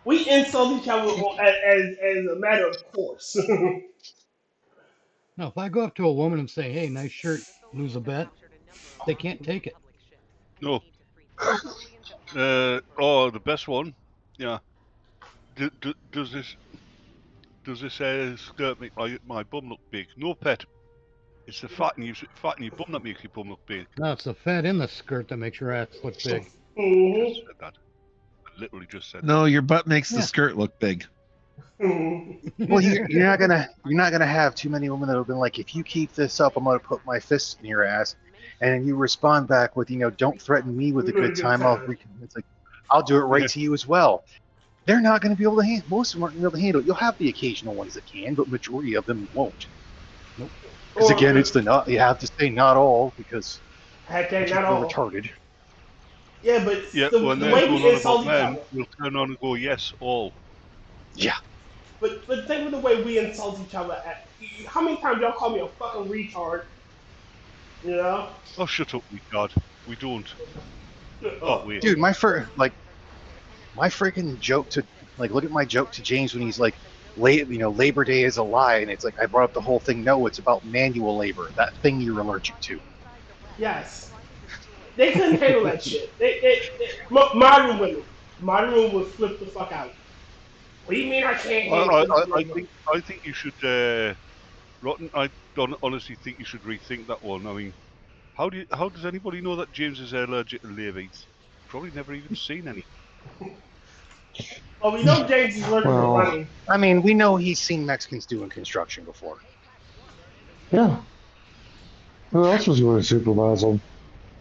We insult each other as a matter of course. No, if I go up to a woman and say, "Hey, nice shirt, lose a bet," they can't take it. No. The best one. Yeah. Does this skirt make my bum look big? No, pet. It's the fat in your bum that makes your bum look big. No, it's the fat in the skirt that makes your ass look big. I just said that. I literally just said No, that. your butt makes the skirt look big. Well, you're not gonna have too many women that have been like, if you keep this up, I'm gonna put my fist in your ass, and then you respond back with, don't threaten me with a good time. It's like, I'll do it right to you as well. They're not gonna be able to handle. Most of them aren't gonna be able to handle it. You'll have the occasional ones that can, but majority of them won't. Nope. Because again, it's you have to say not all because not people all. are retarded. Yeah, but when the they're way going we on insult about each men, other. we'll turn on and go, yes, all. Yeah. But think of the way we insult each other. How many times y'all call me a fucking retard? You know? Oh, shut up, retard. We don't. Oh, wait. Dude, my freaking joke to look at my joke to James when he's like, Labor Day is a lie, and it's like I brought up the whole thing. No, it's about manual labor, that thing you're allergic to. Yes. They couldn't handle that shit. Modern women would flip the fuck out. What do you mean I can't handle I think you should, Rotten. I honestly think you should rethink that one. I mean, how does anybody know that James is allergic to labies? Probably never even seen any. Well, we know James is allergic to running. I mean, we know he's seen Mexicans doing construction before. Yeah. Who else was going to supervise them?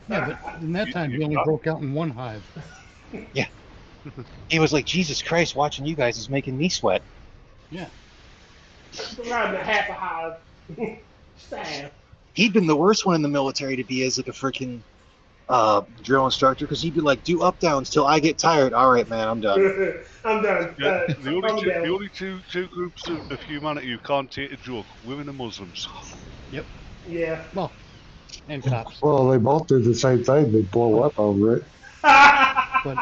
Yeah, but in that time, he only broke out in one hive. Yeah. He was like, Jesus Christ, watching you guys is making me sweat. Yeah. Around the half a hive. Sad. He'd been the worst one in the military to be as like a freaking drill instructor, because he'd be like, do up downs till I get tired. All right, man, I'm done. I'm done. Yeah, the only two groups of humanity who can't take a joke: women and Muslims. Yep. Yeah. Well, and cops. Well, they both do the same thing. They blow up over it. But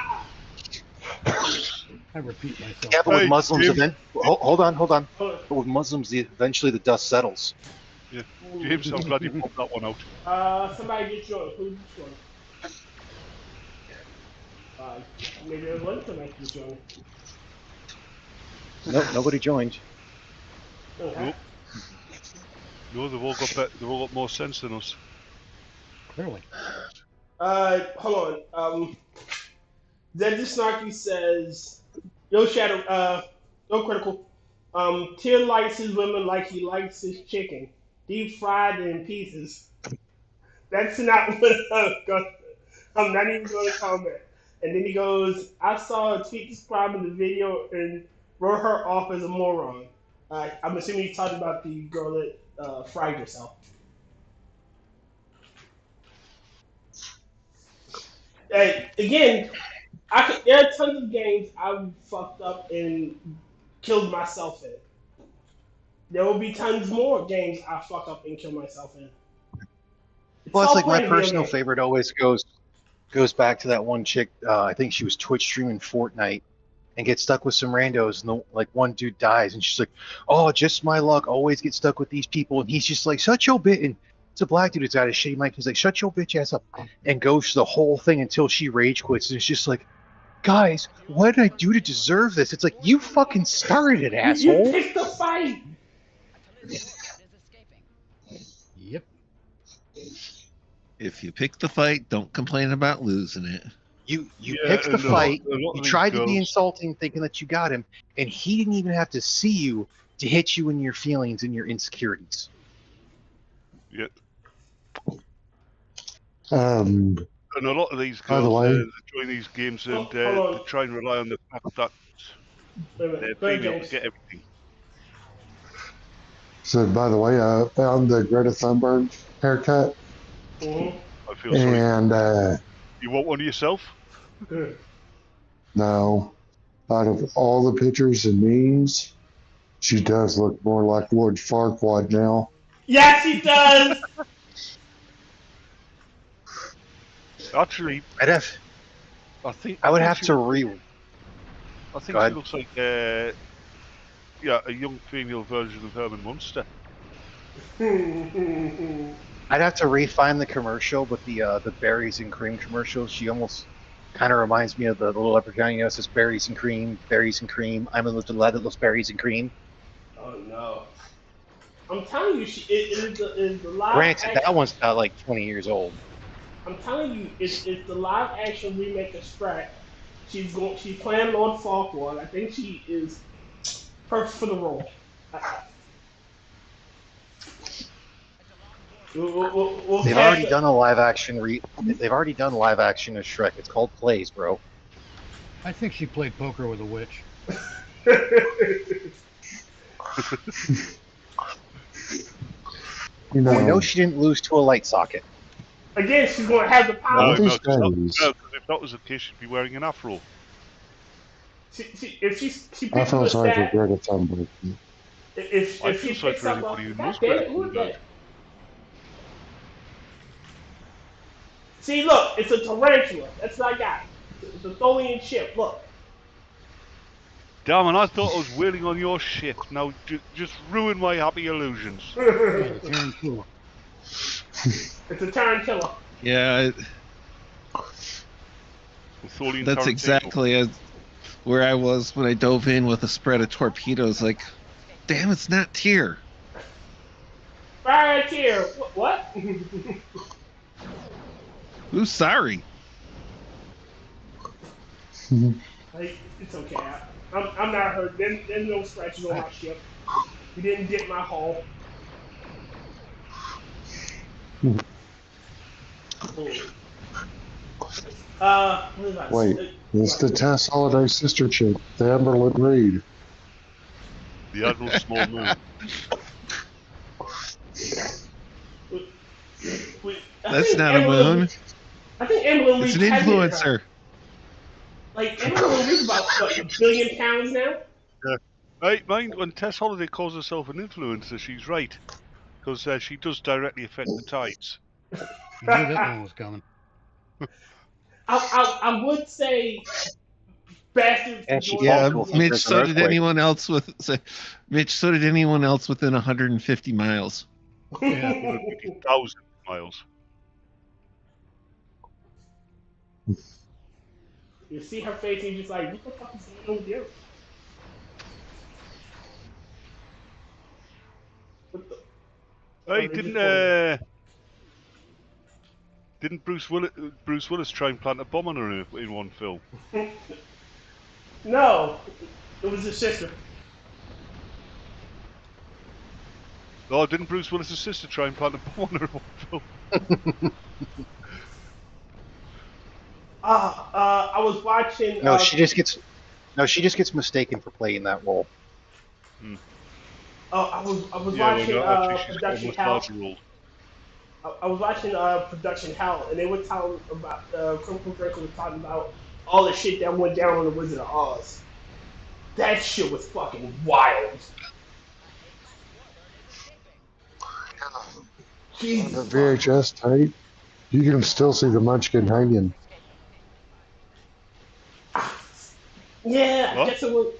I repeat myself. Yeah, but with Muslims, James. hold on. But with Muslims, eventually the dust settles. Yeah, James, I'm glad you popped that one out. Somebody get joined. Who just joined? Maybe there's one somebody get joined. Nope, nobody joined. Okay. Nope. No, they've all got more sense than us. Clearly. Hold on. Zeddy Snarky says, Yo Shadow, Yo Critical. Tyr likes his women like he likes his chicken, deep fried and in pieces. That's not what I'm not even going to comment. And then he goes, I saw a tweet describing the video and wrote her off as a moron. I'm assuming he's talking about the girl that fried herself. again, there are tons of games I've fucked up and killed myself in. There will be tons more games I fuck up and kill myself in. Well, it's all like my playing video personal games. favorite always goes back to that one chick. I think she was Twitch streaming Fortnite and gets stuck with some randos, and like one dude dies, and she's like, "Oh, just my luck. Always get stuck with these people." And he's just like, "Shut your bit." And it's a black dude who's got a shitty mic. He's like, "Shut your bitch ass up," and goes through the whole thing until she rage quits. And it's just like, guys, what did I do to deserve this? It's like, you fucking started it, asshole. You picked the fight. Yep. If you pick the fight, don't complain about losing it. You picked the fight. You tried to be insulting, thinking that you got him, and he didn't even have to see you to hit you in your feelings and your insecurities. Yep. And a lot of these by the girls way, join these games and they try and rely on the fact that they're female to get everything. so by the way, I found the Greta Thunberg haircut. Mm-hmm. I feel sorry. And You want one yourself? no, out of all the pictures and memes, she does look more like Lord Farquaad now. Yes, he does. Actually, I would have to I think she looks like a young female version of Herman Munster. I'd have to refine the commercial, but the berries and cream commercial, she almost kind of reminds me of the little leprechaun. You know, it says berries and cream, berries and cream. I'm a little lad that loves berries and cream. Oh no! I'm telling you, it is the live. Granted, action. that one's not like 20 years old. I'm telling you, it's the live action remake of Shrek. She's playing Lord Farquaad. I think she is perfect for the role. They've already done a live action They've already done live action of Shrek. It's called Plays, bro. I think she played poker with a witch. You know, We know she didn't lose to a light socket. Again, she's going to have the power. No, because if that was the case, she'd be wearing an afro. If she I picks feel up a sorry for stat, Greta Thunberg. if I she feel sorry picks for up anybody who a knows God damn it, Greta who is Thunberg. that? See, look, it's a tarantula. That's what I got. It's a Tholian ship. Look. Damn, and I thought I was wheeling on your ship. Now, just ruin my happy illusions. It's a tarantula. Yeah, that's exactly where I was when I dove in with a spread of torpedoes. Like, damn, it's not Tyr. Right here. What? Ooh, sorry. Like, it's okay. I'm not hurt. There's no scratches on my ship. You didn't dip my hull. Wait, it's the Tess Holiday sister chick, the Amberlyn Reed. The Admiral Small Moon. That's not a moon. I think Amberlyn It's Reed an influencer. Like, Amberlyn Reed's about, what, £1 billion now? Yeah. Hey, mind, when Tess Holiday calls herself an influencer, she's right. Because she does directly affect the tides. I knew that one was coming. I would say bastards. Yeah, Mitch. So did anyone else Mitch. So did anyone else within 150 miles. Yeah. 150,000 miles. You see her face, and you're just like, what the fuck is going on with you? Hey, didn't Bruce Willis try and plant a bomb on her in one film? No, it was his sister. Oh, didn't Bruce Willis' sister try and plant a bomb on her in one film? I was watching. No, she just gets mistaken for playing that role. I was watching Production House. I was watching Production Hell, and they were talking about Critical Breaker was talking about all the shit that went down on the Wizard of Oz. That shit was fucking wild. On Jesus. the VHS tape, you can still see the Munchkin hanging. Yeah, I What? guess it was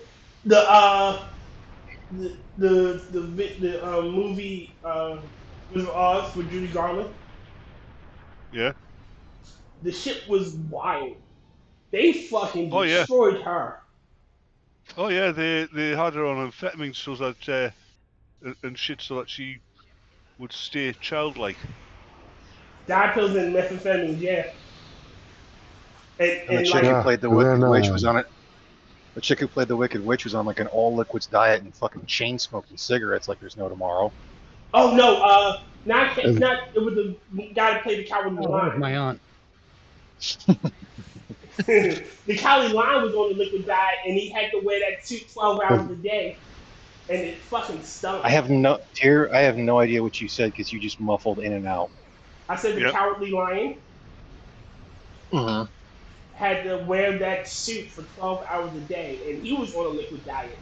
the movie Wizard of Oz with Judy Garland. Yeah. The shit was wild. They fucking Oh yeah. destroyed her. Oh yeah. They had her on amphetamines so that and shit so that she would stay childlike. Diet pills and methamphetamines, yeah. And the And chick like, who played the and Wicked then, Witch was on it. The chick who played the Wicked Witch was on like an all liquids diet and fucking chain smoking cigarettes like there's no tomorrow. oh no, not it was the guy that played the Cowardly Oh, that was Lion. my aunt. The Cowardly Lion was on the liquid diet, and he had to wear that suit 12 hours a day, and it fucking stunk. I have no idea what you said because you just muffled in and out. I said the Yep. Cowardly Lion Mm-hmm. had to wear that suit for 12 hours a day, and he was on a liquid diet.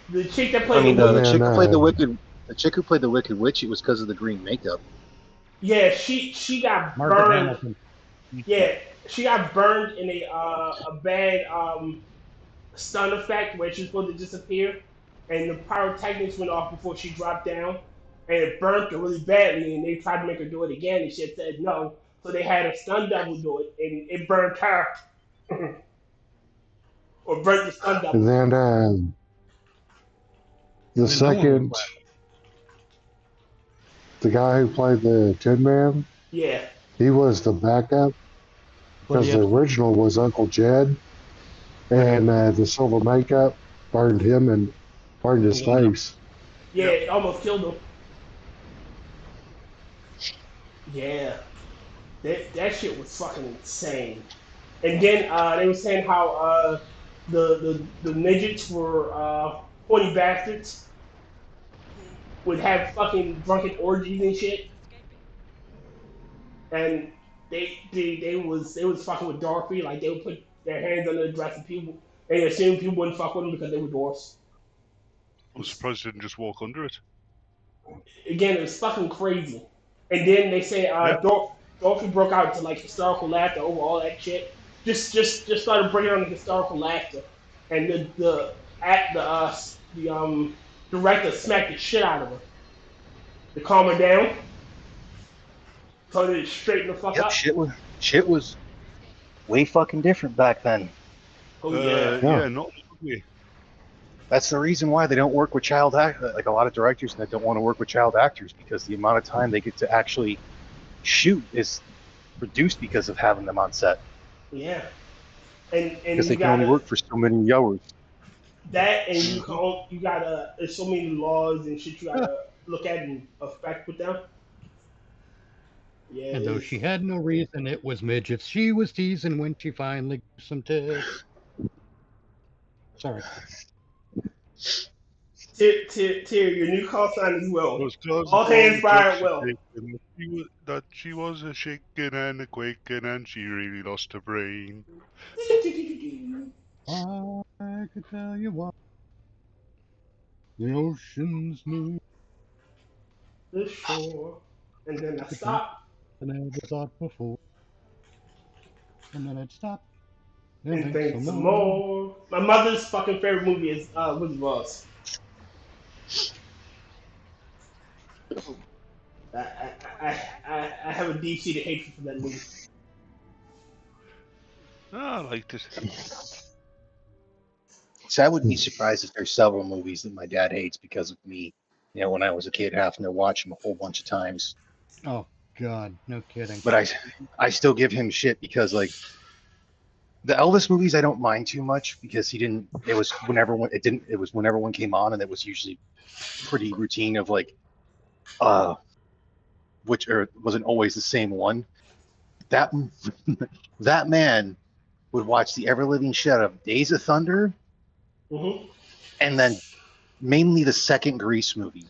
The chick that I played mean, the the witch, chick who played the chick who played the Wicked Witch, it was because of the green makeup. yeah, she got Margaret burned. Hamilton. Yeah, she got burned in a bad stun effect where she was supposed to disappear, and the pyrotechnics went off before she dropped down, and it burnt her really badly. And they tried to make her do it again, and she had said no. So they had a stun double do it, and it burnt her, or burnt the stun double. And then the And no one second, was the guy who played the Tin Man, Yeah, he was the backup because the original was Uncle Jed, and the silver makeup burned him and burned his face. yeah, it almost killed him. Yeah, that shit was fucking insane. And then they were saying how the midgets were horny bastards, would have fucking drunken orgies and shit, and they was fucking with Dorothy. Like they would put their hands under the dress of people. They assumed people wouldn't fuck with them because they were dwarfs. I'm surprised they didn't just walk under it. Again, it was fucking crazy. And then they say Dorothy broke out into like hysterical laughter over all that shit. Just started bringing on the hysterical laughter, and the director smacked the shit out of her to calm her down. Told her to straighten the fuck up. Shit was way fucking different back then. Oh yeah. Yeah, not really. That's the reason why they don't work with child actors. Like a lot of directors that don't want to work with child actors because the amount of time they get to actually shoot is reduced because of having them on set. Yeah. And Because you they can only gotta work for so many hours. that, and you gotta. There's so many laws and shit you gotta look at and affect with them. Yeah. And though she had no reason, it was midgets. She was teasing when she finally gave some tits. Sorry. Tyr, your new call sign is Will. Was 'cause All of hands the fire at drugs Will. that she was a shaking and a quaking and she really lost her brain. I could tell you what. The ocean's new. The shore. And then I stop. I never thought before. And then I'd stop. And think some more. My mother's fucking favorite movie is Wizard of Oz. I have a deep-seated hatred for that movie. I liked it. So I wouldn't be surprised if there's several movies that my dad hates because of me. You know, when I was a kid, having to watch them a whole bunch of times. Oh God, no kidding. But I still give him shit because like the Elvis movies I don't mind too much because he didn't. It was whenever one it didn't. It was whenever one came on, and it was usually pretty routine of like, which or wasn't always the same one. That man would watch the ever living shit out of Days of Thunder, and then mainly the second Grease movie.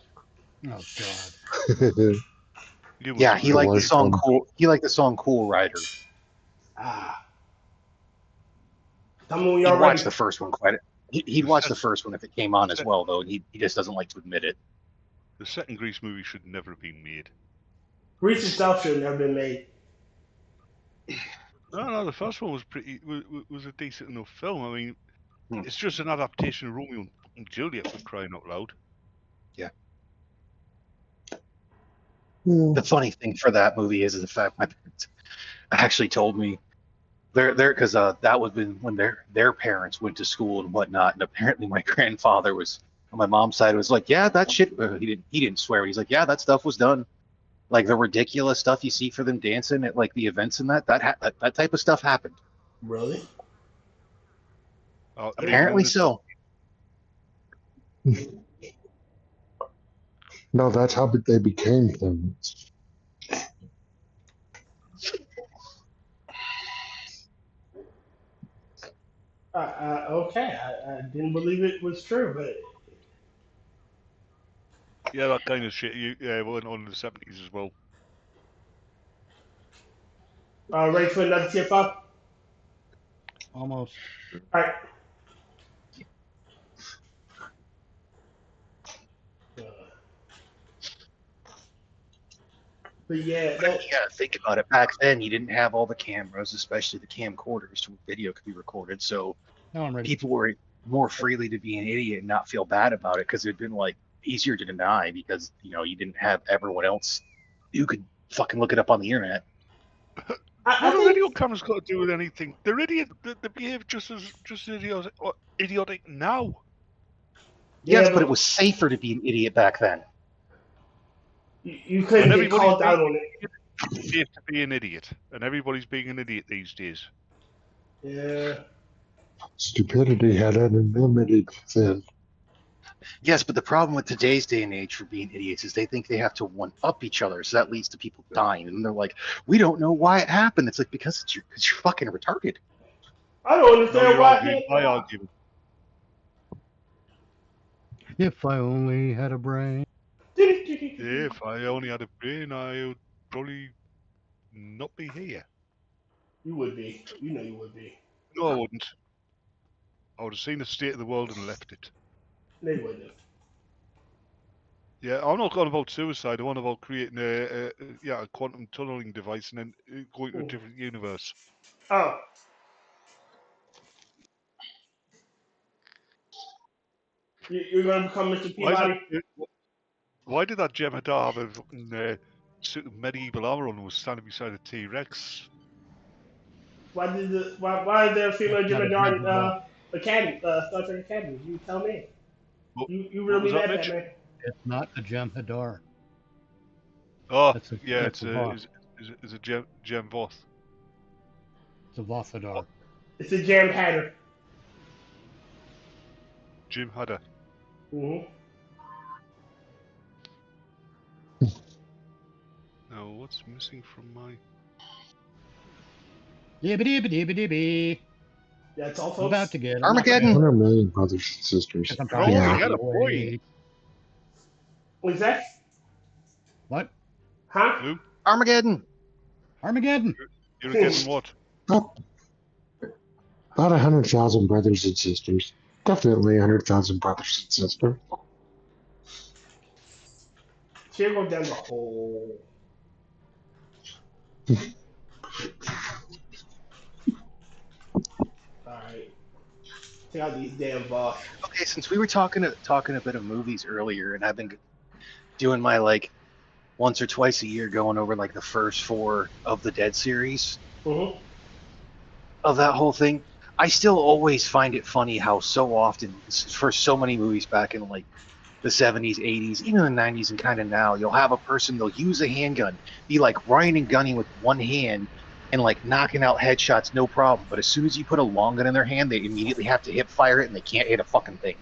Oh God. Yeah, he liked the song Delightful. "Cool." He liked the song "Cool Rider." Ah. Tell me when He'd y'all watch ready. the first one quite. He'd watch the first one if it came on as well, though. And he just doesn't like to admit it. The second Grease movie should never have been made. Grease itself should have never been made. No, the first one was was a decent enough film. I mean, Hmm. it's just an adaptation of Romeo and Juliet, for crying out loud. Yeah. Yeah. The funny thing for that movie is the fact my parents actually told me they're because that would been when their parents went to school and whatnot, and apparently my grandfather was on my mom's side was like, yeah, that shit. He didn't swear. But he's like, yeah, that stuff was done. Like the ridiculous stuff you see for them dancing at like the events and that type of stuff happened. Really? Apparently so. No, that's how they became things. Okay, I didn't believe it was true, but Yeah, that kind of shit went on in the 70s as well. ready for another tip up? Almost. All right. But yeah, You gotta think about it. Back then, you didn't have all the cameras, especially the camcorders, where video could be recorded. So Now I'm ready. people were more freely to be an idiot and not feel bad about it because it'd been like easier to deny because you didn't have everyone else who could fucking look it up on the internet. What do video cameras got to do with anything? They're idiot. They behave just as idiotic now. Yes, but it was safer to be an idiot back then. You couldn't get called out on it. It's safe to be an idiot, and everybody's being an idiot these days. Yeah. Stupidity had anonymity then. Yes, but the problem with today's day and age for being idiots is they think they have to one-up each other, so that leads to people dying. And they're like, we don't know why it happened. It's like, because you're fucking retarded. I don't understand why. I argue. If I only had a brain. If I only had a brain, I would probably not be here. You would be. You know you would be. No, I wouldn't. I would have seen the state of the world and left it. They wouldn't have. Yeah, I'm not going about suicide. I'm on about creating a quantum tunneling device and then going to a different universe. Oh. You're going to become Mr. Peabody? Why did that Jem'Hadar have a fucking suit of medieval armor on and was standing beside a T-Rex? Why is there a female Jem'Hadar in Academy, Star Trek Academy? You tell me. You really mad that, man? It's not a Jem'Hadar. Oh, That's a, yeah, that's it's a Gem Voth. It's a Vothadar. It's a Jam Hatter. Jim Hadder. Mm-hmm. Now, what's missing from my... Dibby. That's all, I'm folks. about to get Armageddon. 100 million brothers and sisters. Oh, Yeah. you got a point. What's that? What? Huh? Lou, Armageddon. Armageddon. you're getting what? About 100,000 brothers and sisters. Definitely 100,000 brothers and sisters. She'll go down the hole. Alright. Take out these damn boss. Okay, since we were talking a bit of movies earlier, and I've been doing my like once or twice a year going over like the first 4 of the Dead series of that whole thing. I still always find it funny how so often for so many movies back in like the 70s, 80s, even the 90s, and kind of now, you'll have a person, they'll use a handgun, be like running and gunning with one hand and like knocking out headshots, no problem. But as soon as you put a long gun in their hand, they immediately have to hip fire it and they can't hit a fucking thing.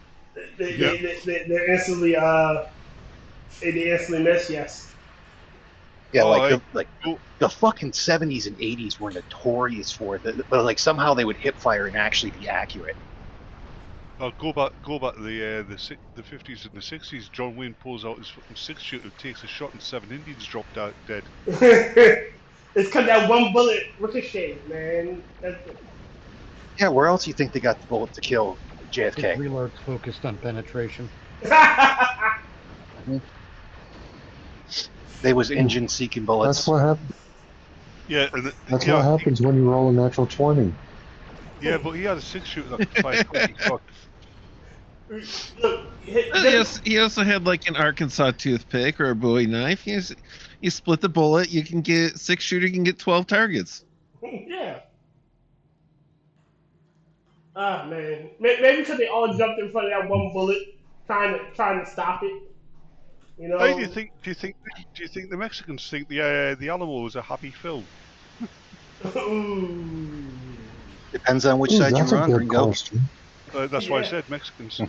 They're instantly they instantly miss, yes. Yeah, the fucking 70s and 80s were notorious for it, but like somehow they would hip fire and actually be accurate. I'll go back to the 50s and the 60s. John Wayne pulls out his fucking 6-shooter, takes a shot, and 7 Indians dropped out dead. It's because that one bullet ricocheted, man. Yeah, where else do you think they got the bullet to kill His JFK? reload's focused on penetration. They was engine seeking bullets. That's what happens. Yeah, and That's what happens when you roll a natural 20. Yeah, but he had a 6-shooter that could fire 20 shots. Look, Yes, he also had like an Arkansas toothpick or a Bowie knife. You split the bullet, you can get 6-shooter, you can get 12 targets. Yeah. Ah, man. Maybe because they all jumped in front of that one bullet, trying to stop it. You know. Hey, do you think the Mexicans think the Alamo was a happy film? Depends on which side you're on, Gringo. That's why I said Mexicans.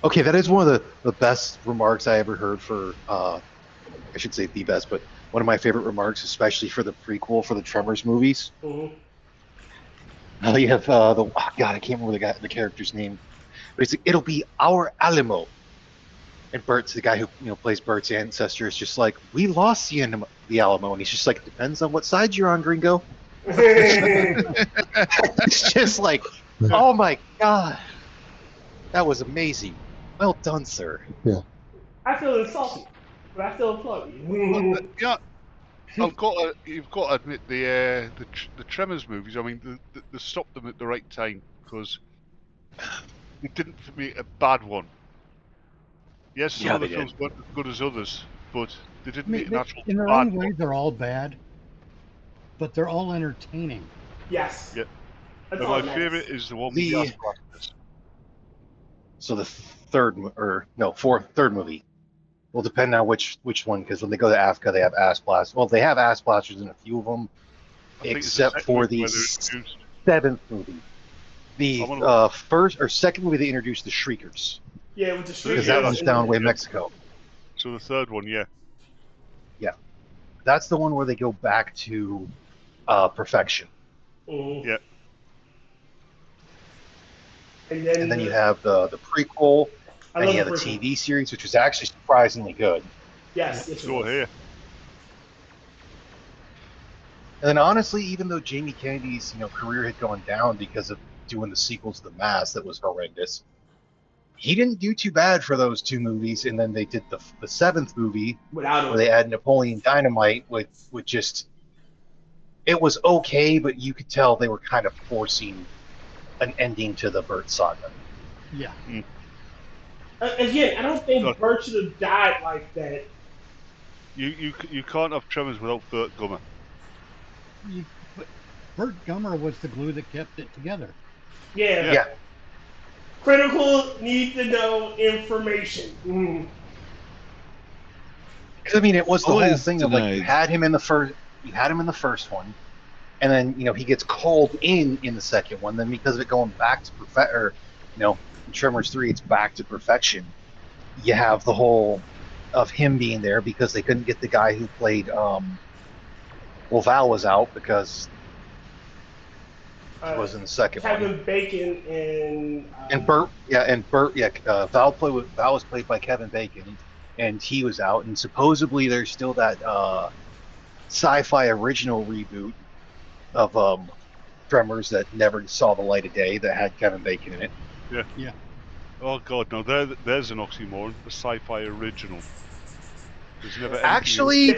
Okay, that is one of the best remarks I ever heard for, I should say the best, but one of my favorite remarks, especially for the prequel for the Tremors movies. Mm-hmm. You have I can't remember the character's name, but it's like, it'll be our Alamo. And Bert's the guy who plays Bert's ancestor is just like, we lost the Alamo, and he's just like, depends on what side you're on, Gringo. It's just like, oh my god, that was amazing. Well done, sir. Yeah. I feel insulted, but I still applaud you. Yeah, you've got to admit the Tremors movies. I mean, they stopped them at the right time because it didn't make a bad one. Yes, some of the films weren't as good as others, but they didn't make an actual in their bad own way, one. they're all bad, but they're all entertaining. Yes. Yeah. And my favourite is the one with the gas blasters. So the third movie will depend on which one, because when they go to Africa, they have ass blasters. Well, they have ass blasters in a few of them, except for the 7th movie. The first or second movie, they introduced the Shriekers. Yeah, with the Shriekers. Because that one's down way in Mexico. So the third one, yeah. Yeah. That's the one where they go back to perfection. Mm-hmm. Yeah. And then you have the prequel, and you have the TV series, which was actually surprisingly good. Yes, Go here. And then honestly, even though Jamie Kennedy's career had gone down because of doing the sequel to The Mask that was horrendous, he didn't do too bad for those 2 movies. And then they did the 7th movie where they had Napoleon Dynamite with just, it was okay, but you could tell they were kind of forcing an ending to the Burt saga. Yeah. Again, I don't think Burt should have died like that. You can't have Tremors without Burt Gummer. But Burt Gummer was the glue that kept it together. Yeah. Critical need to know information. Because I mean, it was the whole thing of like you had him in the first one, and then he gets called in the second one. Then because of it going back to in Tremors 3, it's back to perfection. You have the whole of him being there because they couldn't get the guy who played. Val was out because he was in the second one. Kevin Bacon and Burt. Val was played by Kevin Bacon, and he was out. And supposedly there's still that sci-fi original reboot of Tremors that never saw the light of day that had Kevin Bacon in it. Yeah. Oh god, no! There's an oxymoron. The sci-fi original. There's never actually.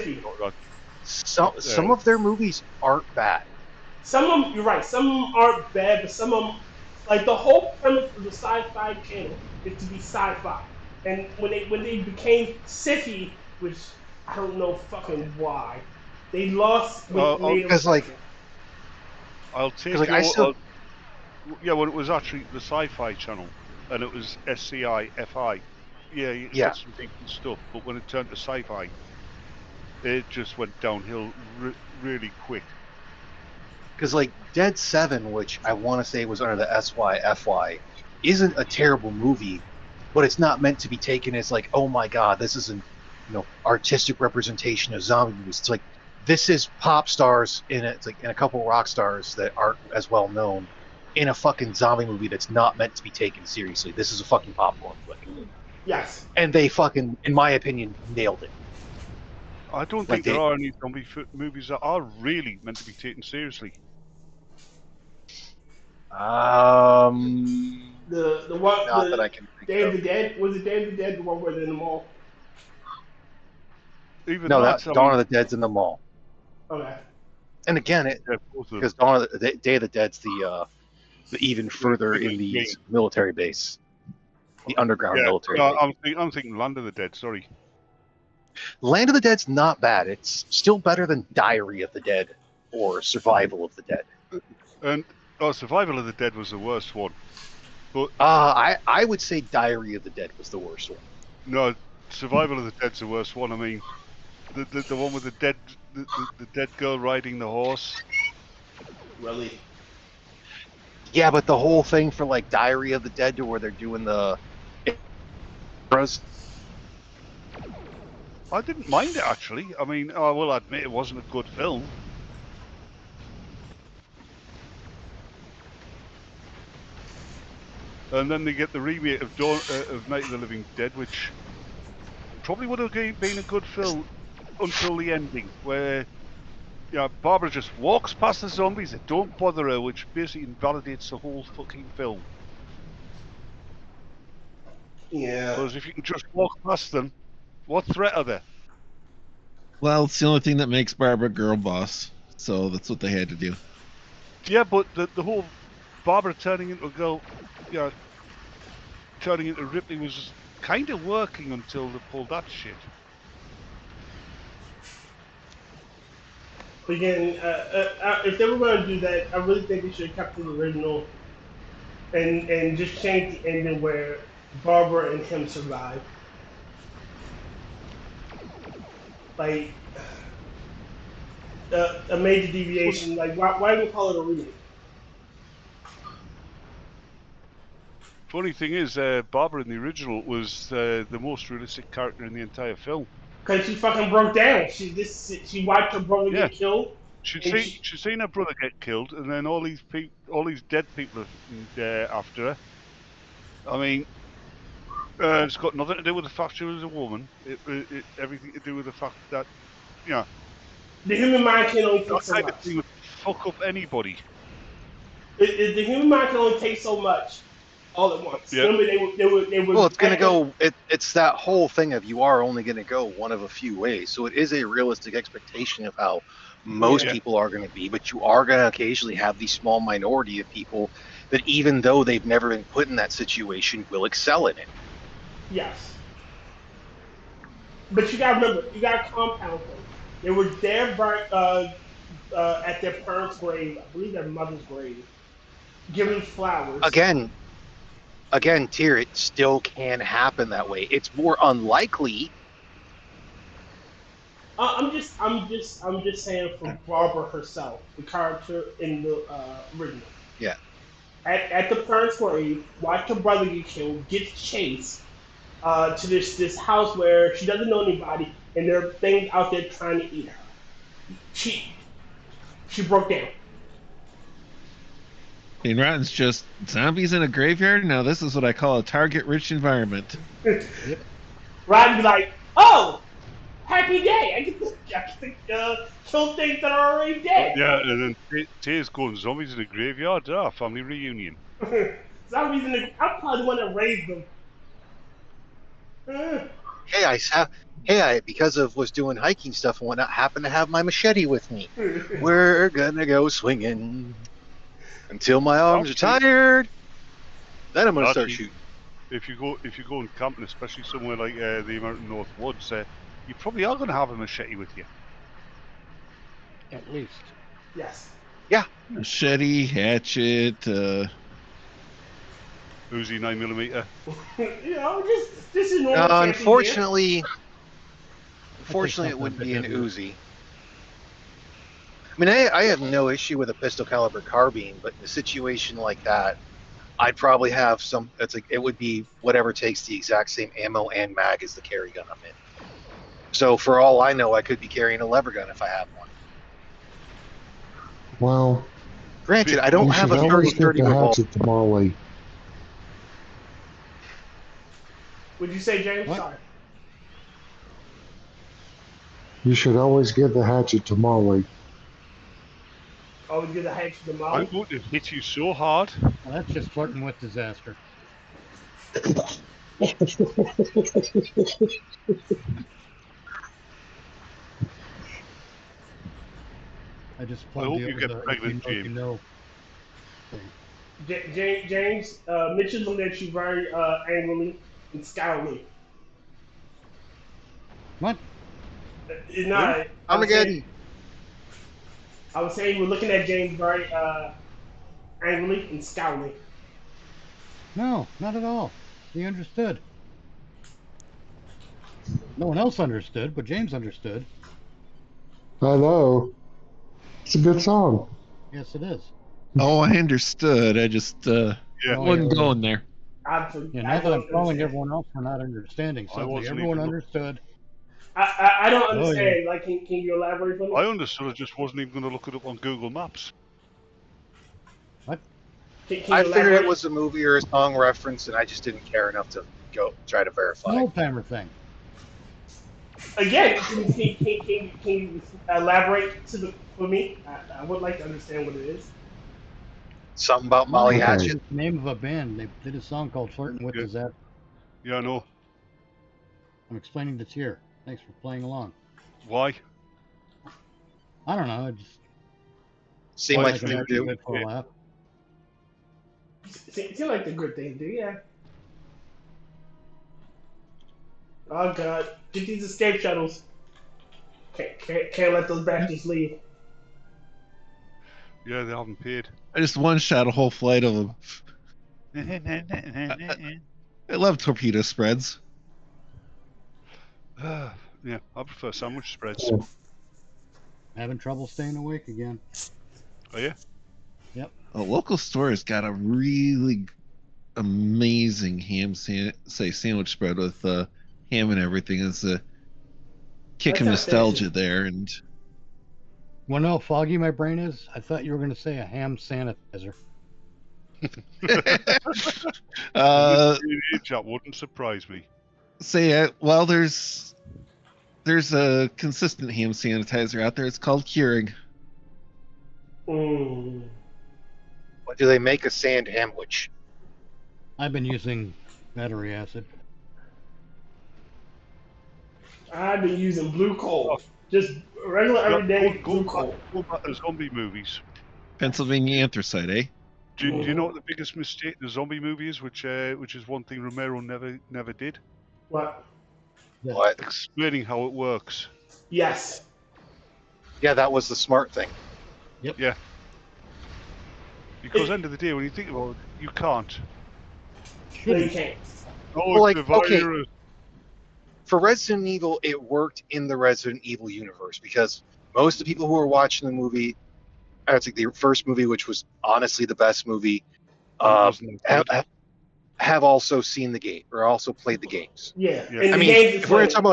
Some of their movies aren't bad. Some of them, you're right. Some of them aren't bad, but some of them, like the whole premise of the Sci-Fi Channel is to be sci-fi. And when they became sci-fi, which I don't know fucking why, they lost. Because I'll take when it was actually the Sci-Fi Channel, and it was SCI-FI. Yeah, you got some decent stuff, but when it turned to sci-fi, it just went downhill really quick. Because Dead 7, which I want to say was under the SYFY, isn't a terrible movie, but it's not meant to be taken as like, oh my god, this is an artistic representation of zombie movies. It's like, this is pop stars in it, and a couple rock stars that aren't as well known in a fucking zombie movie that's not meant to be taken seriously. This is a fucking popcorn flick. Yes. And they fucking, in my opinion, nailed it. I don't think there are any zombie movies that are really meant to be taken seriously. The one, not that I can think Day of of. the Dead, was it Day of the Dead, the one where they're in the mall? Even No, that's Dawn of the Dead's in the mall. Okay. And again, because Dawn of the Day of the Dead's the even further in the military base, the underground military base. I'm thinking Land of the Dead. Sorry. Land of the Dead's not bad. It's still better than Diary of the Dead or Survival of the Dead. And Survival of the Dead was the worst one. But I would say Diary of the Dead was the worst one. No, Survival of the Dead's the worst one. I mean, the one with the dead girl riding the horse. Really? Yeah, but the whole thing for like Diary of the Dead to where they're doing the. I didn't mind it actually. I mean, I will admit it wasn't a good film. And then they get the remake of Night of the Living Dead, which probably would have been a good film until the ending, where Barbara just walks past the zombies that don't bother her, which basically invalidates the whole fucking film. Yeah. Because if you can just walk past them, what threat are there? Well, it's the only thing that makes Barbara girl boss, so that's what they had to do. Yeah, but the whole Barbara turning into a girl, turning into Ripley was kind of working until they pulled that shit. Again, if they were going to do that, I really think they should have kept the original and just change the ending where Barbara and him survive. Like, a major deviation. Like, why do we call it a remake? Funny thing is, Barbara in the original was the most realistic character in the entire film. Because she fucking broke down. She watched her brother get killed. She'd seen her brother get killed, and then all these dead people after her. I mean, it's got nothing to do with the fact she was a woman. Everything to do with the fact that, the human mind can only take so that kind much. of thing would fuck up anybody. The human mind can only take so much all at once. Yeah. Remember, they would. Well, it's going to go. It's that whole thing of you are only going to go one of a few ways. So it is a realistic expectation of how most people are going to be, but you are going to occasionally have the small minority of people that, even though they've never been put in that situation, will excel in it. Yes. But you got to remember, you got to compound them. They were there at their parents' grave, I believe their mother's grave, giving flowers. Again, Tyr, it still can happen that way. It's more unlikely. I'm just saying for Barbara herself, the character in the original. Yeah. At the parents' grave, watch her brother get killed, gets chased to this house where she doesn't know anybody, and there are things out there trying to eat her. She broke down. And Rotten's just zombies in a graveyard. Now this is what I call a target-rich environment. Rodden's like, oh, happy day! I get to kill things that are already dead. Yeah, and then Tyr's going zombies in a graveyard. Family reunion. Zombies in the. I'm probably the one that raised them. Hey, I because of was doing hiking stuff and whatnot, happen to have my machete with me. We're gonna go swinging until my arms are tired. Then I'm gonna start shooting. If you go and camping, especially somewhere like the American North Woods, you probably are gonna have a machete with you. At least. Yes. Yeah. Machete, hatchet. Uzi 9mm. This is normal. Unfortunately, it wouldn't be an Uzi. I mean, I have no issue with a pistol caliber carbine, but in a situation like that, I'd probably have some. It would be whatever takes the exact same ammo and mag as the carry gun I'm in. So for all I know, I could be carrying a lever gun if I have one. Well, Granted, I don't You have should a always get 30-30 the revolver. hatchet to Molly. What'd you say, James? What? Sorry. You should always give the hatchet to Molly. Always get a hatchet to I'm Molly. going to hit you so hard. Well, that's just flirting with disaster. I just I plugged hope you you with get the pregnant, you James. know thing. James, Mitch is looking at you very angrily and scowling. What? No, Armageddon. I was saying we're looking at James very angrily and scowling. No, not at all. He understood. No one else understood, but James understood. I know. It's a good song. Yes, it is. Oh, I understood. I just Yeah. wasn't going there. Yeah, now that I'm calling everyone else for not understanding I something, wasn't everyone even understood. I don't Oh, understand. Like, can you elaborate for me? I understood. I just wasn't even going to look it up on Google Maps. What? Can you I figured it elaborate? was a movie or a song reference, and I just didn't care enough to go try to verify. An old timer thing. Again, can you elaborate for me? I would like to understand what it is. Something about Molly Okay. Hatchet. It's the name of a band. They did a song called Flirting with Yeah. Disaster. Yeah, I know. I'm explaining to Tyr. Thanks for playing along. Why? I don't know. I just Seemed Why like like you an do. good for a laugh. Seems like the good thing to do, yeah. Oh god, get these escape shuttles. Can't let those bastards leave. Yeah, they haven't paid. I just one shot a whole flight of them. I love torpedo spreads. Yeah, I prefer sandwich spreads. Yeah. Having trouble staying awake again. Oh yeah? A local store has got a really amazing sandwich spread with ham and everything. It's a kick That of sounds nostalgia tasty. there, and Want to know how foggy my brain is? I thought you were going to say a ham sanitizer. That wouldn't surprise me. well, there's a consistent ham sanitizer out there. It's called Keurig. What do they make a sand hamwich? I've been using battery acid. I've been using blue coal. Just regular everyday blue coal. Go back to zombie movies. Pennsylvania anthracite, eh? Do you know what the biggest mistake the zombie movie is, which is one thing Romero never did? What? What? Explaining how it works. Yes. Yeah, that was the smart thing. Yep. Yeah. Because end of the day, when you think about it, you can't. No, you can't. Oh, Well, it's like, the okay. virus. For Resident Evil, it worked in the Resident Evil universe because most of the people who were watching the movie, I think the first movie, which was honestly the best movie, have also seen the game or also played the games. Yeah. Yeah. And I the mean, games if we're gonna is talk about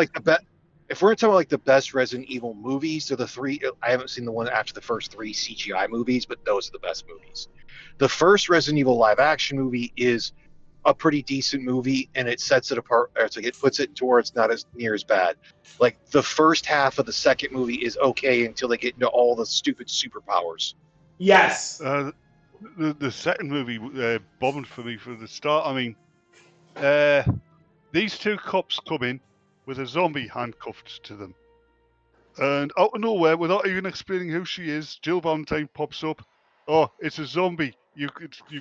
like the best Resident Evil movies, so the three, I haven't seen the one after the first three CGI movies, but those are the best movies. The first Resident Evil live action movie is a pretty decent movie, and it sets it apart. Or it's like it puts it to where it's not as near as bad. Like the first half of the second movie is okay until they get into all the stupid superpowers. Yes. The second movie bombed for me from the start. I mean, these two cops come in with a zombie handcuffed to them. And out of nowhere, without even explaining who she is, Jill Valentine pops up. Oh, it's a zombie. You've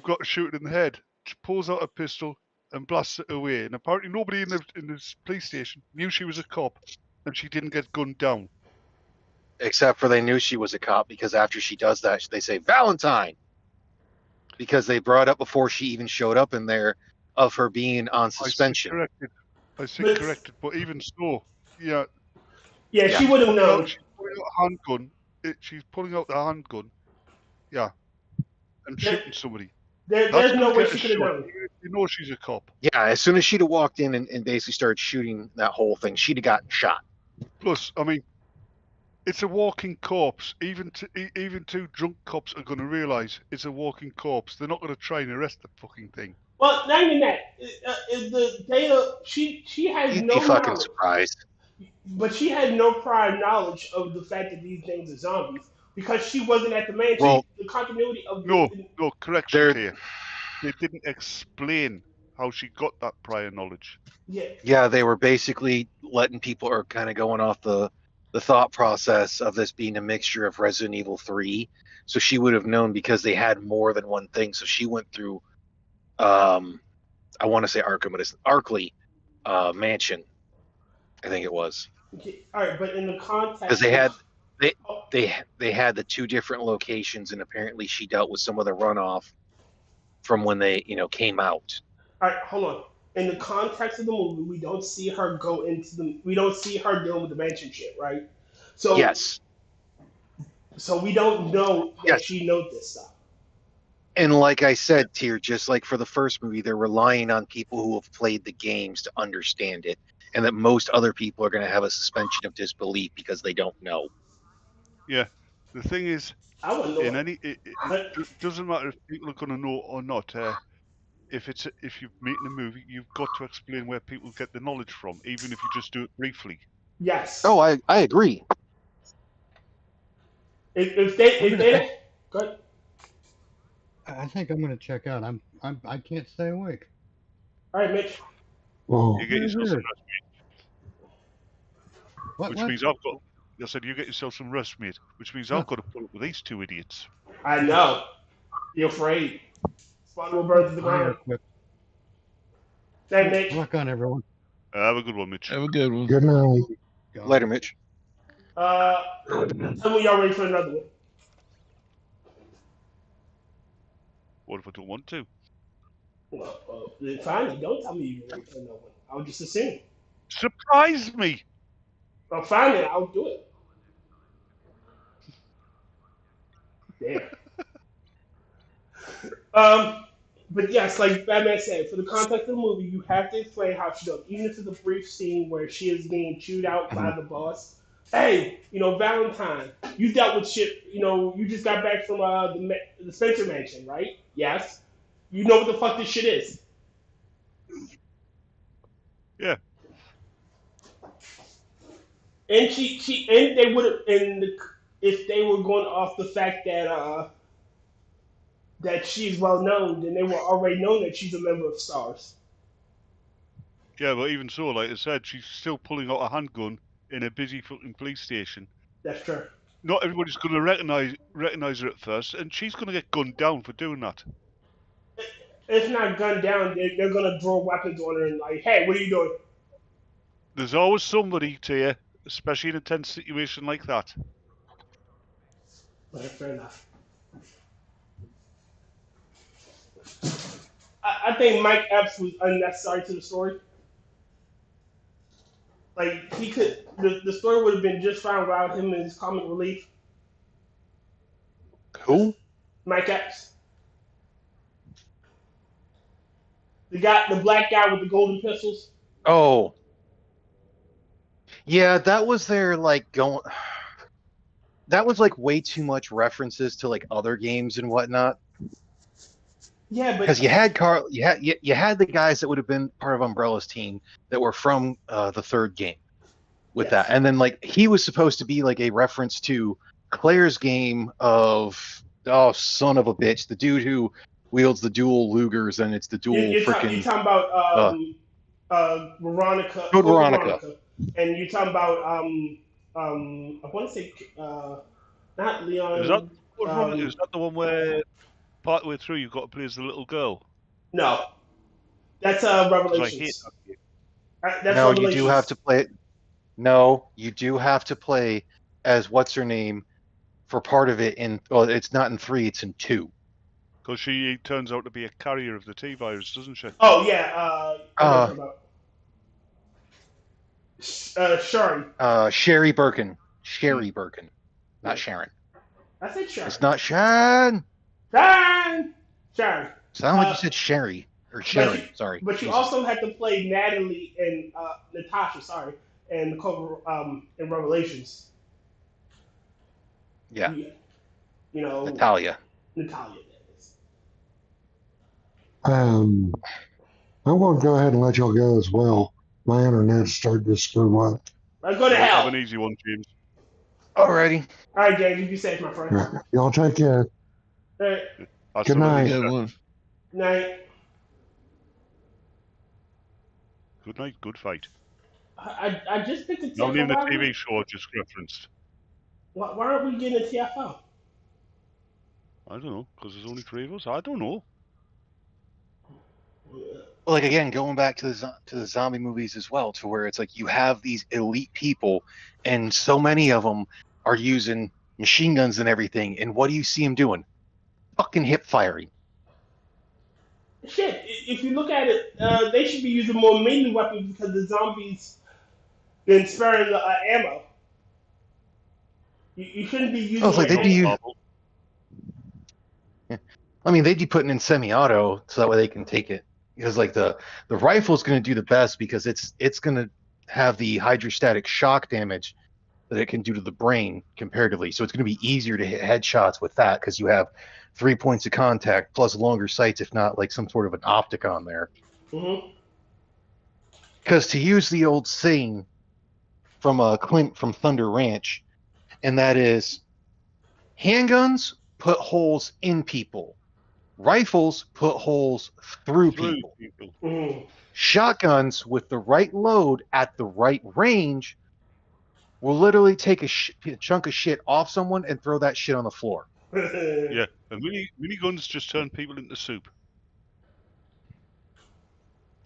got to shoot it in the head. She pulls out a pistol and blasts it away. And apparently nobody in this police station knew she was a cop, and she didn't get gunned down. Except for they knew she was a cop because after she does that, they say Valentine. Because they brought up before she even showed up in there of her being on suspension. I said corrected, but even so, yeah. Yeah, she would have known. She's pulling out a handgun. She's pulling out the handgun. Yeah. And shooting somebody. There's no way she could have known. You know she's a cop. Yeah, as soon as she'd have walked in and basically started shooting that whole thing, she'd have gotten shot. Plus, I mean, It's a walking corpse. Even two drunk cops are going to realise it's a walking corpse. They're not going to try and arrest the fucking thing. Well, not even that. The data, she had You'd no be fucking knowledge, surprised. but she had no prior knowledge of the fact that these things are zombies because she wasn't at the mansion. Well, the continuity of No, correction They're- here. They didn't explain how she got that prior knowledge. Yeah, they were basically letting people are kind of going off the thought process of this being a mixture of Resident Evil 3. So she would have known because they had more than one thing. So she went through, I want to say Arkham, but it's Arkley Mansion, I think it was. Okay, all right, but in the context, Because they had the two different locations, and apparently she dealt with some of the runoff from when they came out. All right, hold on. In the context of the movie, we don't see her go into we don't see her dealing with the mansion shit, right? So Yes. So we don't know that she knows this stuff. And like I said, Tyr, just like for the first movie, they're relying on people who have played the games to understand it, and that most other people are going to have a suspension of disbelief because they don't know. Yeah. The thing is, I wouldn't know. It doesn't matter if people are going to know or not. If you're making a movie, you've got to explain where people get the knowledge from, even if you just do it briefly. Yes. Oh, I agree. If they good. I think I'm gonna check out. I can't stay awake. All right, Mitch. Oh. You get yourself some rest, What? which means I've got. I said you get yourself some rest, mate. Which means I've got to put up with these two idiots. I know. You're afraid. Spawn will burn to the ground. Thanks, Mitch. Luck on everyone. Have a good one, Mitch. Have a good one. Good night. Later, Mitch. Tell me y'all ready for another one. What if I don't want to? Well, then fine. Don't tell me you're ready for another one. I'll just assume. Surprise me! Well, fine then. I'll do it. Damn. But yes, like Batman said, for the context of the movie, you have to explain how she does. Even if it's a brief scene where she is being chewed out by the boss. Hey, Valentine, you dealt with shit. You just got back from the Spencer Mansion, right? Yes. You know what the fuck this shit is. Yeah. And they would have, if they were going off the fact that that she's well known, then they were already known that she's a member of STARS. Yeah, but even so, like I said, she's still pulling out a handgun in a busy fucking police station. That's true. Not everybody's going to recognize her at first, and she's going to get gunned down for doing that. If not gunned down, they're going to draw weapons on her and like, hey, what are you doing? There's always somebody to you, especially in a tense situation like that. Right, fair enough. I think Mike Epps was unnecessary to the story. Like, the story would have been just fine without him and his comic relief. Who? Mike Epps. The black guy with the golden pistols. Oh. Yeah, that was their going. That was way too much references to other games and whatnot. Yeah, but because you had you had the guys that would have been part of Umbrella's team that were from the third game with that, and then he was supposed to be a reference to Claire's game of son of a bitch, the dude who wields the dual Lugers and it's the dual freaking. You're talking about Veronica. Code Veronica. And you're talking about I want to say not Leon. Is that the one where partway through you've got to play as the little girl? No, that's Revelations. No, Revelations. you do have to play. No, you do have to play as what's her name for part of it. It's not in 3; it's in 2. Because she turns out to be a carrier of the T virus, doesn't she? Oh yeah. Shari. Sherry Birkin. Sherry Birkin, not Sharon. I said Sharon. It's not Sharon. Sharon. Sound like you said Sherry or Sharon. Sorry. But you also had to play Natalie and Natasha. Sorry, and in Revelations. Yeah. You know, Natalia. Natalia. I'm going to go ahead and let y'all go as well. My internet's starting to screw up. Let's go to hell. Have an easy one, James. Alrighty. All right, James, you be safe, my friend. Right. Y'all take care. All right. Good night. Good one. Night. Good night, good fight. I just picked a TFO. Now name the TV show I just referenced. Why aren't we getting a TFO? I don't know, because there's only 3 of us. I don't know. Well, like again, going back to the zombie movies as well, to where it's like you have these elite people, and so many of them are using machine guns and everything. And what do you see them doing? Fucking hip firing. Shit, if you look at it, they should be using more melee weapons because the zombies been sparing the ammo. You shouldn't be using. Oh, it's like they'd be. I mean, they'd be putting in semi-auto so that way they can take it. Because like the rifle's going to do the best because it's going to have the hydrostatic shock damage that it can do to the brain comparatively. So it's going to be easier to hit headshots with that because you have 3 points of contact plus longer sights, if not like some sort of an optic on there. Because to use the old saying from Clint from Thunder Ranch, and that is, handguns put holes in people. Rifles put holes through people. Shotguns with the right load at the right range will literally take a chunk of shit off someone and throw that shit on the floor. Yeah, and miniguns just turn people into soup.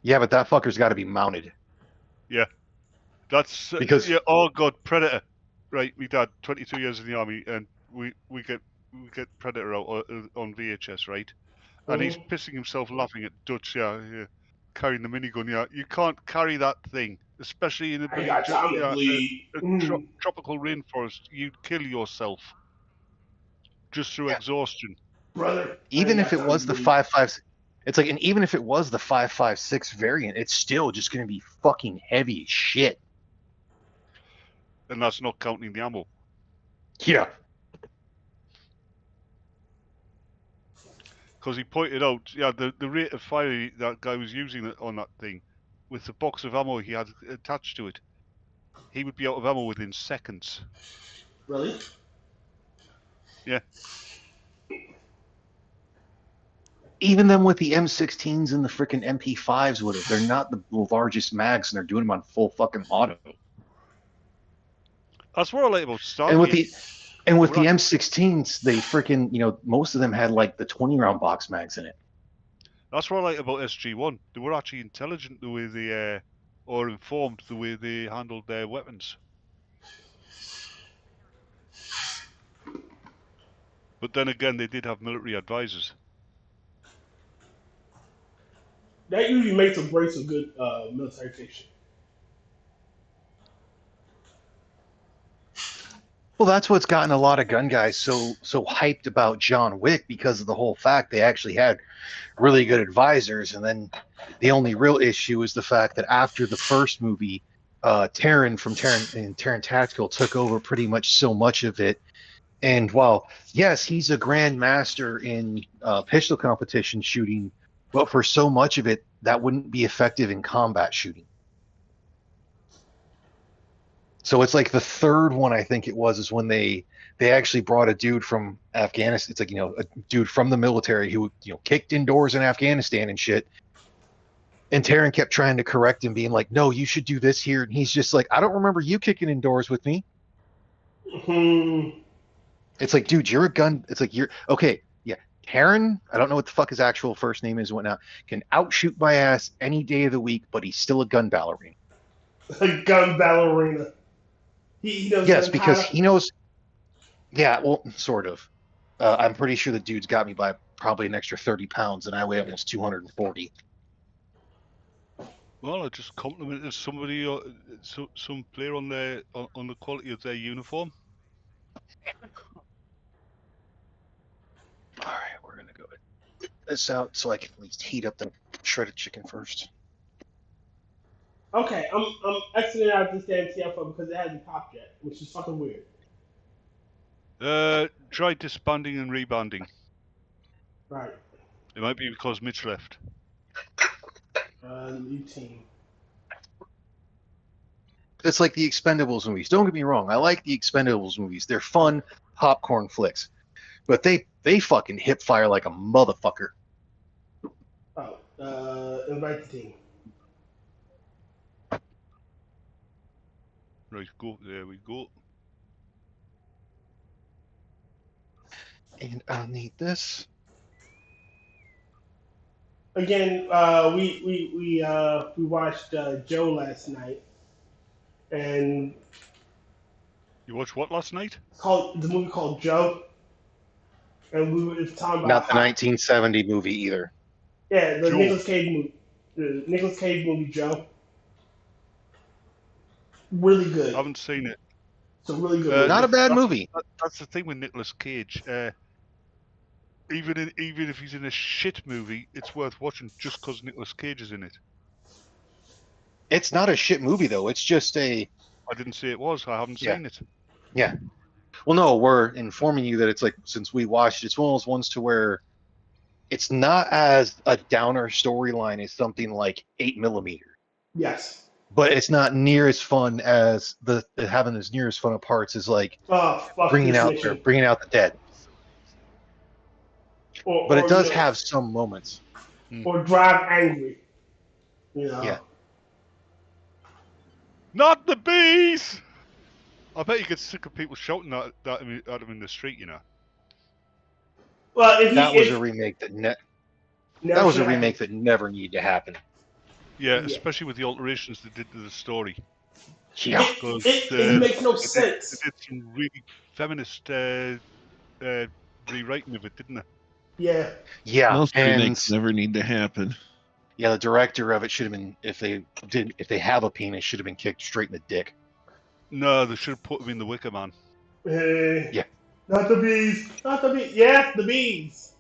Yeah, but that fucker's got to be mounted. Yeah, that's because oh god, Predator. Right, my dad, 22 years in the army, and we get Predator out on VHS, right? And he's pissing himself laughing at Dutch, carrying the minigun. Yeah, you can't carry that thing, especially in a tropical rainforest. You'd kill yourself just through exhaustion. Brother, even if it was the 5.5, it's like, and even if it was the 5.56 variant, it's still just going to be fucking heavy as shit. And that's not counting the ammo. Yeah. Because he pointed out, the rate of fire that guy was using on that thing, with the box of ammo he had attached to it, he would be out of ammo within seconds. Really? Yeah. Even them with the M16s and the freaking MP5s with it, they're not the largest mags, and they're doing them on full fucking auto. That's what I like about Stargate. And with the M16s, they freaking, most of them had like the 20-round box mags in it. That's what I like about SG-1. They were actually intelligent the way they, or informed the way they handled their weapons. But then again, they did have military advisors. That usually makes or breaks a good military fiction. Well, that's what's gotten a lot of gun guys so hyped about John Wick, because of the whole fact they actually had really good advisors. And then the only real issue is the fact that after the first movie, Taron from Taron Tactical took over pretty much so much of it. And while, yes, he's a grand master in pistol competition shooting, but for so much of it, that wouldn't be effective in combat shooting. So it's like the third one, I think it was, is when they actually brought a dude from Afghanistan. It's like, a dude from the military who, kicked indoors in Afghanistan and shit. And Taron kept trying to correct him, being like, no, you should do this here. And he's just like, I don't remember you kicking indoors with me. It's like, dude, you're a gun. It's like, okay. Yeah. Taron, I don't know what the fuck his actual first name is and whatnot, can outshoot my ass any day of the week, but he's still a gun ballerina. A gun ballerina. He knows. Yes, because he knows. Yeah, well, sort of. I'm pretty sure the dude's got me by probably an extra 30 pounds, and I weigh almost 240. Well, I just complimented somebody, some player on the quality of their uniform. All right, we're gonna go get this out so I can at least heat up the shredded chicken first. Okay, I'm exiting out this damn TFO because it hasn't popped yet, which is fucking weird. Try disbanding and rebanding. Right. It might be because Mitch left. New team. It's like the Expendables movies. Don't get me wrong. I like the Expendables movies. They're fun popcorn flicks. But they fucking hip fire like a motherfucker. Oh, invite the team. Right, go. There we go. And I'll need this. Again, we watched Joe last night, and You watched what last night? it's called the movie called Joe, and we were talking about Not the 1970 movie either. Yeah, the Joe. Nicolas Cage movie. The Nicolas Cage movie, Joe. Really good. I haven't seen it. It's a really good movie. Not a bad movie. That's the thing with Nicolas Cage. Even if he's in a shit movie, it's worth watching just because Nicolas Cage is in it. It's not a shit movie though. It's just a. I didn't say it was. I haven't seen it. Yeah. Well, no, we're informing you that it's like, since we watched, it's one of those ones to where it's not as a downer storyline as something like 8mm. Yes. But it's not near as fun as having as near as fun of parts as like bringing out the dead. But it does have some moments. Or Drive Angry. You know. Yeah. Not the bees! I bet you get sick of people shouting at him in the street, you know. Well, that was a remake that never needed to happen. Yeah, especially with the alterations they did to the story. Yeah, it makes no sense. They did some really feminist rewriting of it, didn't they? Yeah. Yeah. Most remakes never need to happen. Yeah, the director of it should have been, if they have a penis, should have been kicked straight in the dick. No, they should have put him in the Wicker Man. Yeah. Not the bees. Not the bees. Yeah, the bees.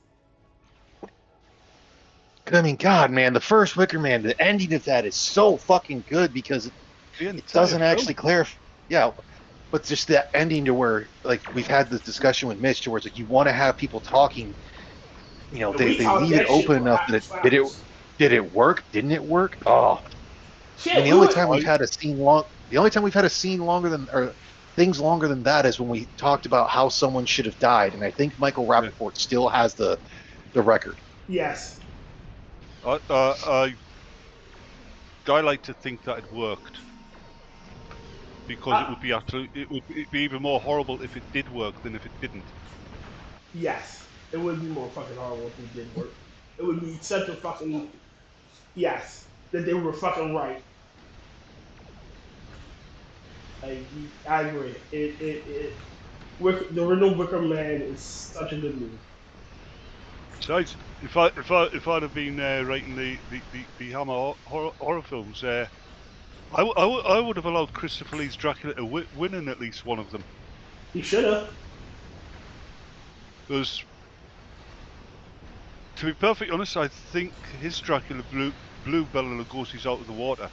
I mean, God, man, the first Wicker Man, the ending of that is so fucking good because it doesn't actually clarify. Yeah, but just that ending to where, like, we've had this discussion with Mitch, to where it's like you want to have people talking. You know, they leave it open enough that did it work? Didn't it work? Oh, Shit, and the only time we've had a scene longer than, or things longer than that, is when we talked about how someone should have died, and I think Michael Rappaport still has the record. Yes. I like to think that it worked, because it would be even more horrible if it did work than if it didn't. Yes, it would be more fucking horrible if it did work. It would be such a fucking that they were fucking right. I agree. The original Wicker Man is such a good movie. Besides, if I'd have been writing the Hammer horror films, I would have allowed Christopher Lee's Dracula to win in at least one of them. He should have. Because, to be perfectly honest, I think his Dracula blew Bela Lugosi's out of the water.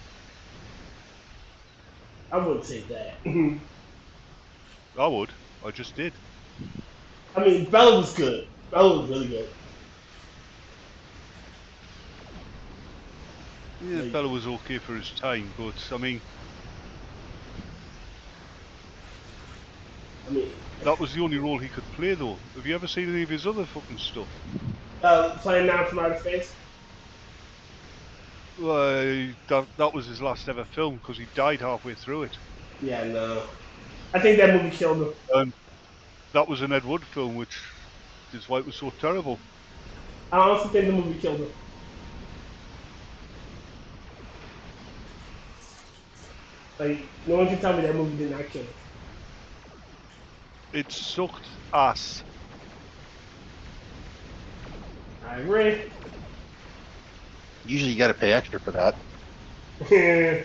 I wouldn't say that. I would. I just did. I mean, Bela was good. Bela was really good. Yeah, Bela was okay for his time, but I mean, that was the only role he could play, though. Have you ever seen any of his other fucking stuff? Playing Now from Outer Space? Well, that was his last ever film, because he died halfway through it. Yeah, no. I think that movie killed him. That was an Ed Wood film, which is why it was so terrible. I honestly think the movie killed him. Like, no one can tell me that movie did not kill him. It sucked ass. I agree. Usually you gotta pay extra for that. Yeah,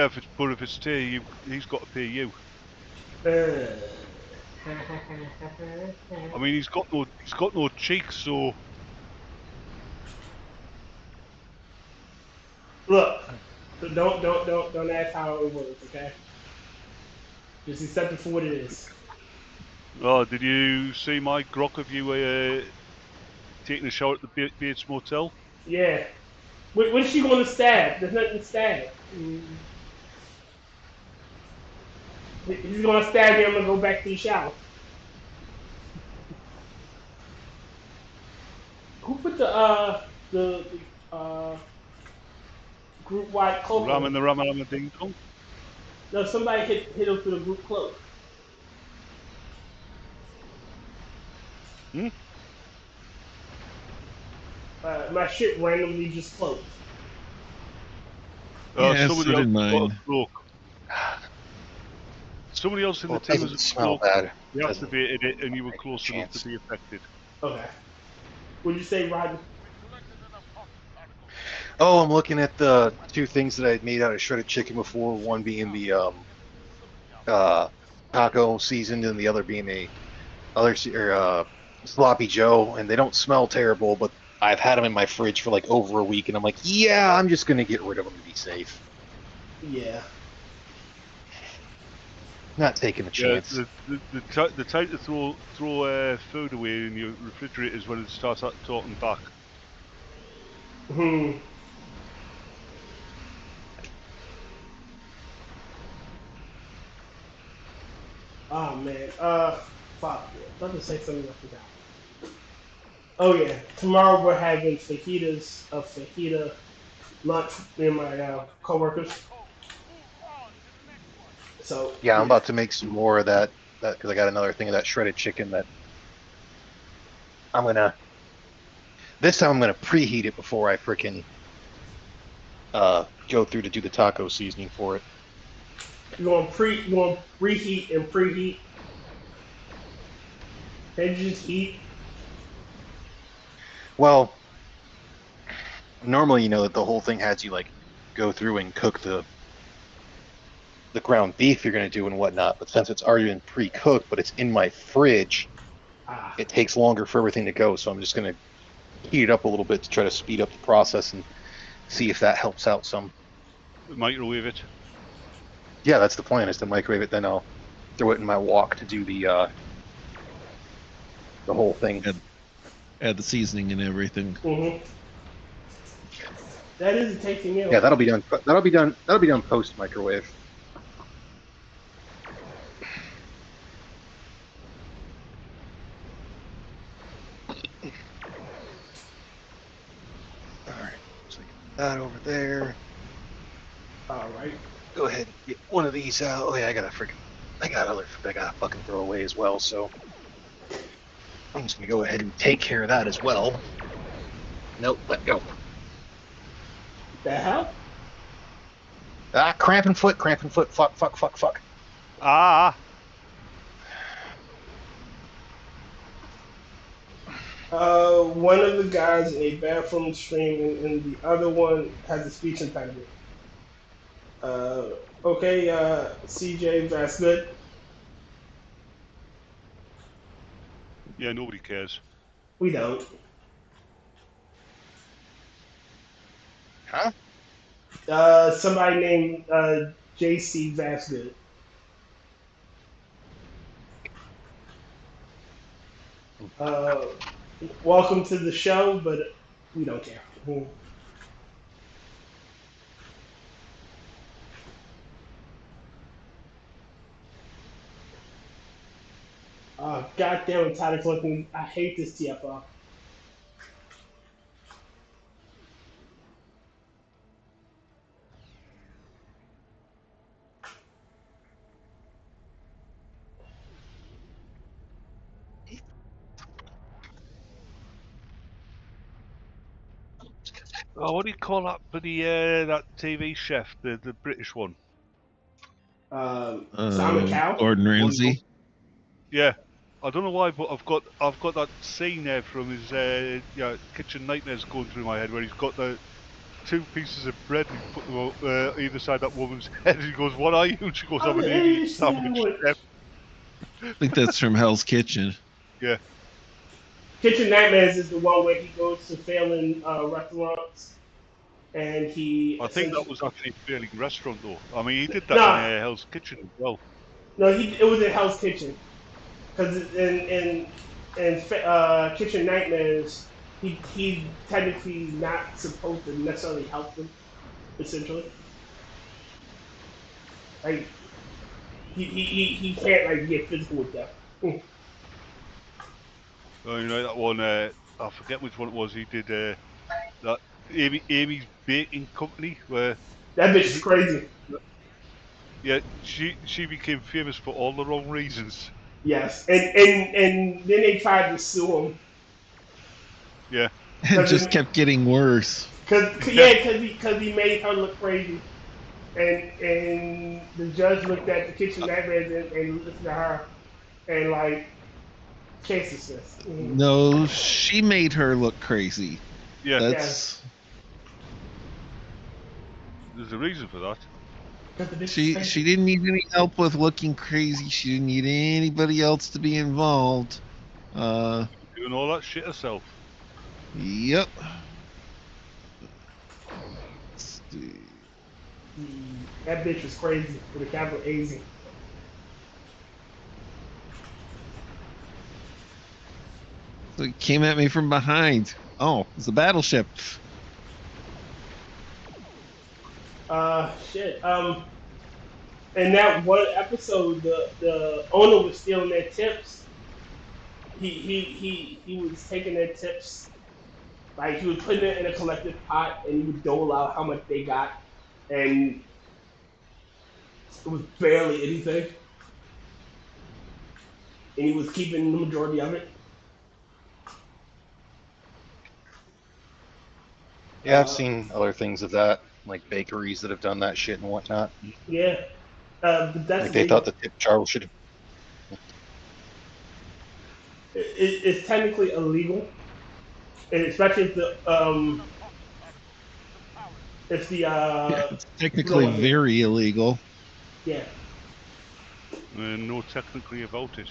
if it's Tyr, he's got to pay you. I mean, he's got no cheeks, so. Look, don't ask how it works, okay? Just accept it for what it is. Oh, did you see my grok of you taking a shower at the BH Motel? Yeah. What is she going to stab? There's nothing to stab. He's going to stab me. I'm going to go back to the shower. Who put the group wide cloak Ram on? and the Ram Ding Dong? No, somebody hit him for the group cloak. My ship randomly just closed. Yeah, somebody so else did got mine. a cloak. Somebody else in Well, the it team doesn't was a smell cloak. bad. You Doesn't activated it and you were take a close enough chance. to be affected. Okay. What'd you say, Rodney? Oh, I'm looking at the two things that I had made out of shredded chicken before. One being the taco seasoned, and the other being sloppy Joe. And they don't smell terrible, but I've had them in my fridge for like over a week, and I'm like, yeah, I'm just gonna get rid of them to be safe. Yeah. Not taking a chance. The time to throw food away in your refrigerator is when it starts talking back. Oh man. Fuck. I was about to say something I forgot. Oh yeah. Tomorrow we're having fajita lunch, me and my coworkers. So Yeah, I'm about to make some more of that because I got another thing of that shredded chicken that this time I'm gonna preheat it before I frickin' go through to do the taco seasoning for it. You want reheat and preheat? Can you just eat? Well, normally that the whole thing has you like go through and cook the ground beef you're gonna do and whatnot, but since it's already been pre-cooked, but it's in my fridge, it takes longer for everything to go. So I'm just gonna heat it up a little bit to try to speed up the process and see if that helps out some. Microwave it. Yeah, that's the plan, is to microwave it, then I'll throw it in my wok to do the whole thing. Add the seasoning and everything. That is a tasty meal. Yeah, that'll be done. That'll be done post microwave. All right, so get that over there. All right. Go ahead and get one of these out. Oh yeah, I gotta fucking throw away as well. So I'm just gonna go ahead and take care of that as well. Nope, let go. The hell? Cramping foot. Fuck. Ah. One of the guys in a bathroom streaming, and the other one has a speech impediment. Okay, CJ, that's good. Yeah, nobody cares. We don't. Huh? Somebody named JC Vasgood. Welcome to the show, but we don't care. Goddamn, I'm tired of collecting. I hate this TFR. Oh, what do you call that bloody that TV chef, the British one? Simon Cowell? Gordon Ramsay. Yeah, I don't know why, but I've got that scene there from his Kitchen Nightmares going through my head where he's got the 2 pieces of bread and he put them either side that woman's head. And he goes, "What are you?" And she goes, "I'm an English sandwich chef." I think that's from Hell's Kitchen. Yeah. Kitchen Nightmares is the one where he goes to failing restaurants, and he. I think that was actually a failing restaurant, though. I mean, he did that in Hell's Kitchen as well. No, it was in Hell's Kitchen. Because in Kitchen Nightmares, he technically not supposed to necessarily help them, essentially. Like he can't like get physical with them. Oh, you know that one? I forget which one it was. He did that Amy's Baking Company, where That bitch is crazy. yeah, she became famous for all the wrong reasons. Yes, and then they tried to sue him. Yeah, It just kept getting worse. Because he made her look crazy, and the judge looked at the Kitchen Nightmares and listened to her, and like case dismissed. No, she made her look crazy. Yeah, That's there's a reason for that. she didn't need any help with looking crazy. She didn't need anybody else to be involved. Doing all that shit herself. Yep. That bitch was crazy with a capital AZ. So it came at me from behind. Oh, it's a battleship. Shit. In that one episode, the owner was stealing their tips. He was taking their tips, like he was putting it in a collective pot, and he would dole out how much they got, and it was barely anything, and he was keeping the majority of it. Yeah, I've seen other things of that, like bakeries that have done that shit and whatnot. Yeah, but that's like they thought the tip jar should. It's technically illegal, and especially if It's technically very illegal. Yeah. No, technically about it.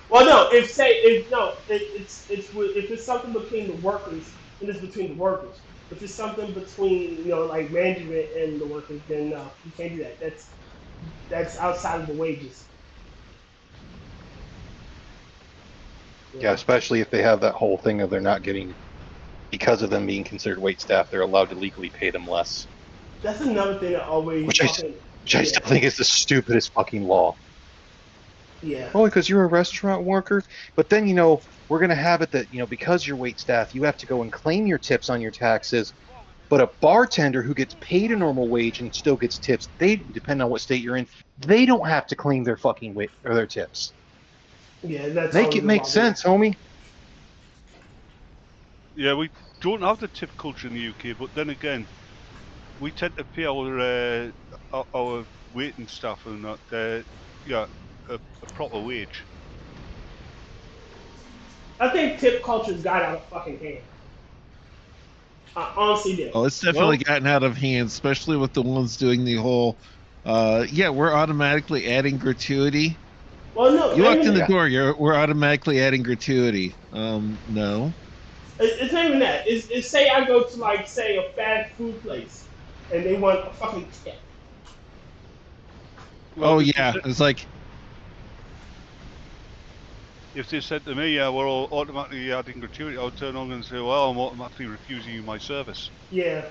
Well, no. If it's something between the workers, then it's between the workers. If it's something between like management and the workers, then no, you can't do that. That's outside of the wages. Yeah, especially if they have that whole thing of they're not getting, because of them being considered wait staff, they're allowed to legally pay them less. That's another thing that always. Which I still think is the stupidest fucking law. Yeah. Only because you're a restaurant worker, but then we're gonna have it that because you're wait staff, you have to go and claim your tips on your taxes. But a bartender who gets paid a normal wage and still gets tips, they depend on what state you're in, they don't have to claim their fucking or their tips. Yeah, that's make it make sense, homie. Yeah, we don't have the tip culture in the UK, but then again, we tend to pay our waiting staff and that a proper wage. I think tip culture's got out of fucking hand. I honestly do. Oh, it's definitely gotten out of hand, especially with the ones doing the whole, we're automatically adding gratuity. Well, no. You walked in the door, we're automatically adding gratuity. No. It's not even that. It's say I go to a fast food place and they want a fucking tip. Well, yeah, it's like if they said to me, we're all automatically adding gratuity, I would turn on and say, well, I'm automatically refusing you my service. Yeah.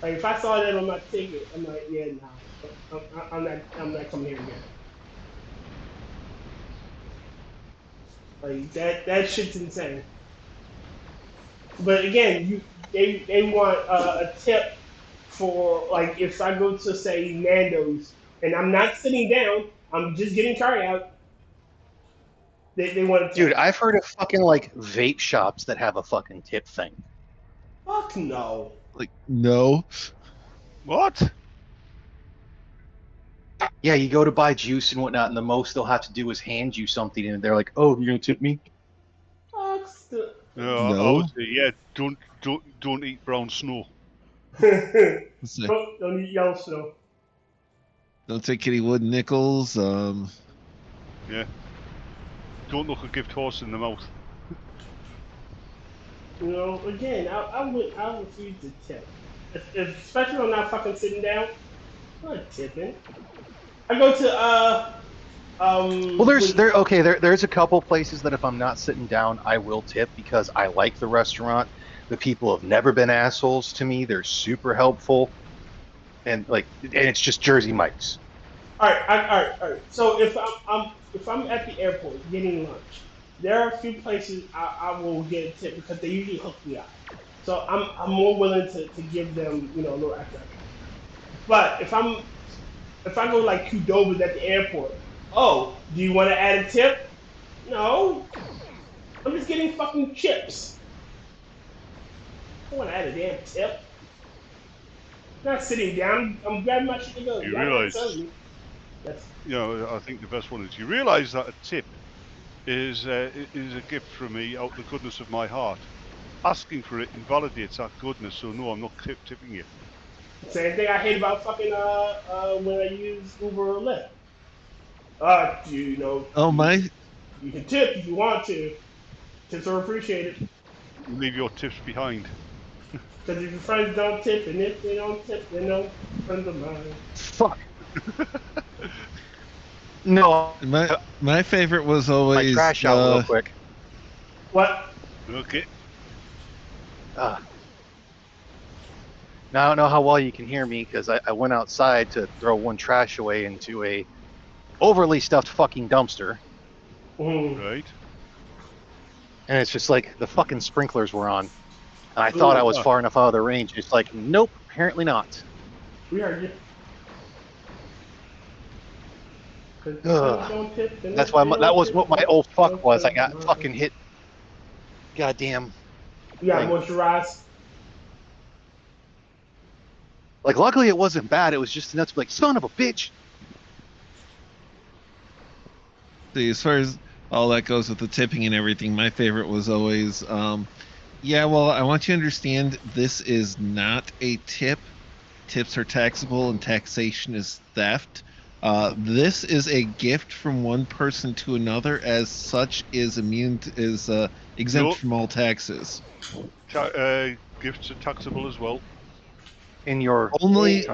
Like if I saw that on my ticket, I'm like, yeah, no, I'm not coming here again. Like that shit's insane. But again, they want a tip for if I go to say Nando's and I'm not sitting down, I'm just getting carry out. They want a tip. Dude, I've heard of fucking vape shops that have a fucking tip thing. Fuck no. No. What? Yeah, you go to buy juice and whatnot, and the most they'll have to do is hand you something, and they're like, "Oh, you're gonna tip me?" No. I would say, yeah, don't eat brown snow. Don't eat yellow snow. Don't take any wood nickels. Yeah. Don't look a gift horse in the mouth. Again, I refuse to tip. Especially when I'm not fucking sitting down. I'm not tipping. I go to Well, there's a couple places that if I'm not sitting down, I will tip because I like the restaurant. The people have never been assholes to me. They're super helpful, and it's just Jersey Mike's. All right. So if I'm at the airport getting lunch, there are a few places I will get a tip because they usually hook me up. So I'm more willing to give them, a little extra. But if I go like Qdoba's at the airport, oh, do you want to add a tip? No. I'm just getting fucking chips. I don't want to add a damn tip. I'm not sitting down. I'm grabbing my shit to go. You realise, I think the best one is you realise that a tip is a gift from me out of the goodness of my heart. Asking for it invalidates that goodness, so no, I'm not tipping you. Same thing I hate about fucking when I use Uber or Lyft. You can tip if you want to. Tips are appreciated. Leave your tips behind. Because if your friends don't tip, and if they don't tip, they're no friends of mine. Fuck. No. My favorite was always. My crash out real quick. What? Okay. Now I don't know how well you can hear me because I went outside to throw one trash away into a overly stuffed fucking dumpster. Right. And it's just like the fucking sprinklers were on. And I thought I was far enough out of the range. It's like, nope, apparently not. We heard you. That's why that was what my old fuck was. I got fucking hit. Goddamn. You got moisturized. Like, luckily it wasn't bad. It was just enough to be like, son of a bitch. See, as far as all that goes with the tipping and everything, my favorite was always, yeah, well, I want you to understand this is not a tip. Tips are taxable and taxation is theft. This is a gift from one person to another, as such is exempt from all taxes. Gifts are taxable as well. In your country.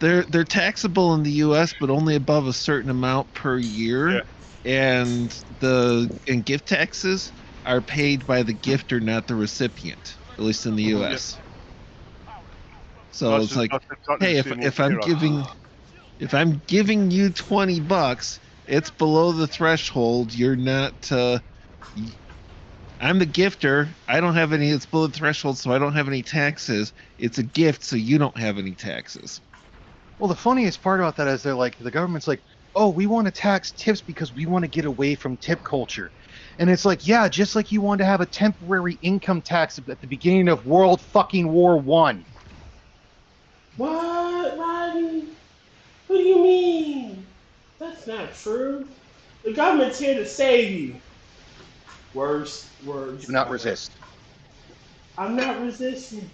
They're taxable in the U.S., but only above a certain amount per year, and gift taxes are paid by the gifter, not the recipient. At least in the U.S. So it's like, hey, if I'm giving you $20, it's below the threshold. You're not. I'm the gifter. I don't have any. It's below the threshold, so I don't have any taxes. It's a gift, so you don't have any taxes. Well, the funniest part about that is the government's like, oh, we want to tax tips because we want to get away from tip culture. And it's like, yeah, just like you want to have a temporary income tax at the beginning of World fucking War I. What, Rodney? What do you mean? That's not true. The government's here to save you. Words. Do not resist. I'm not resisting.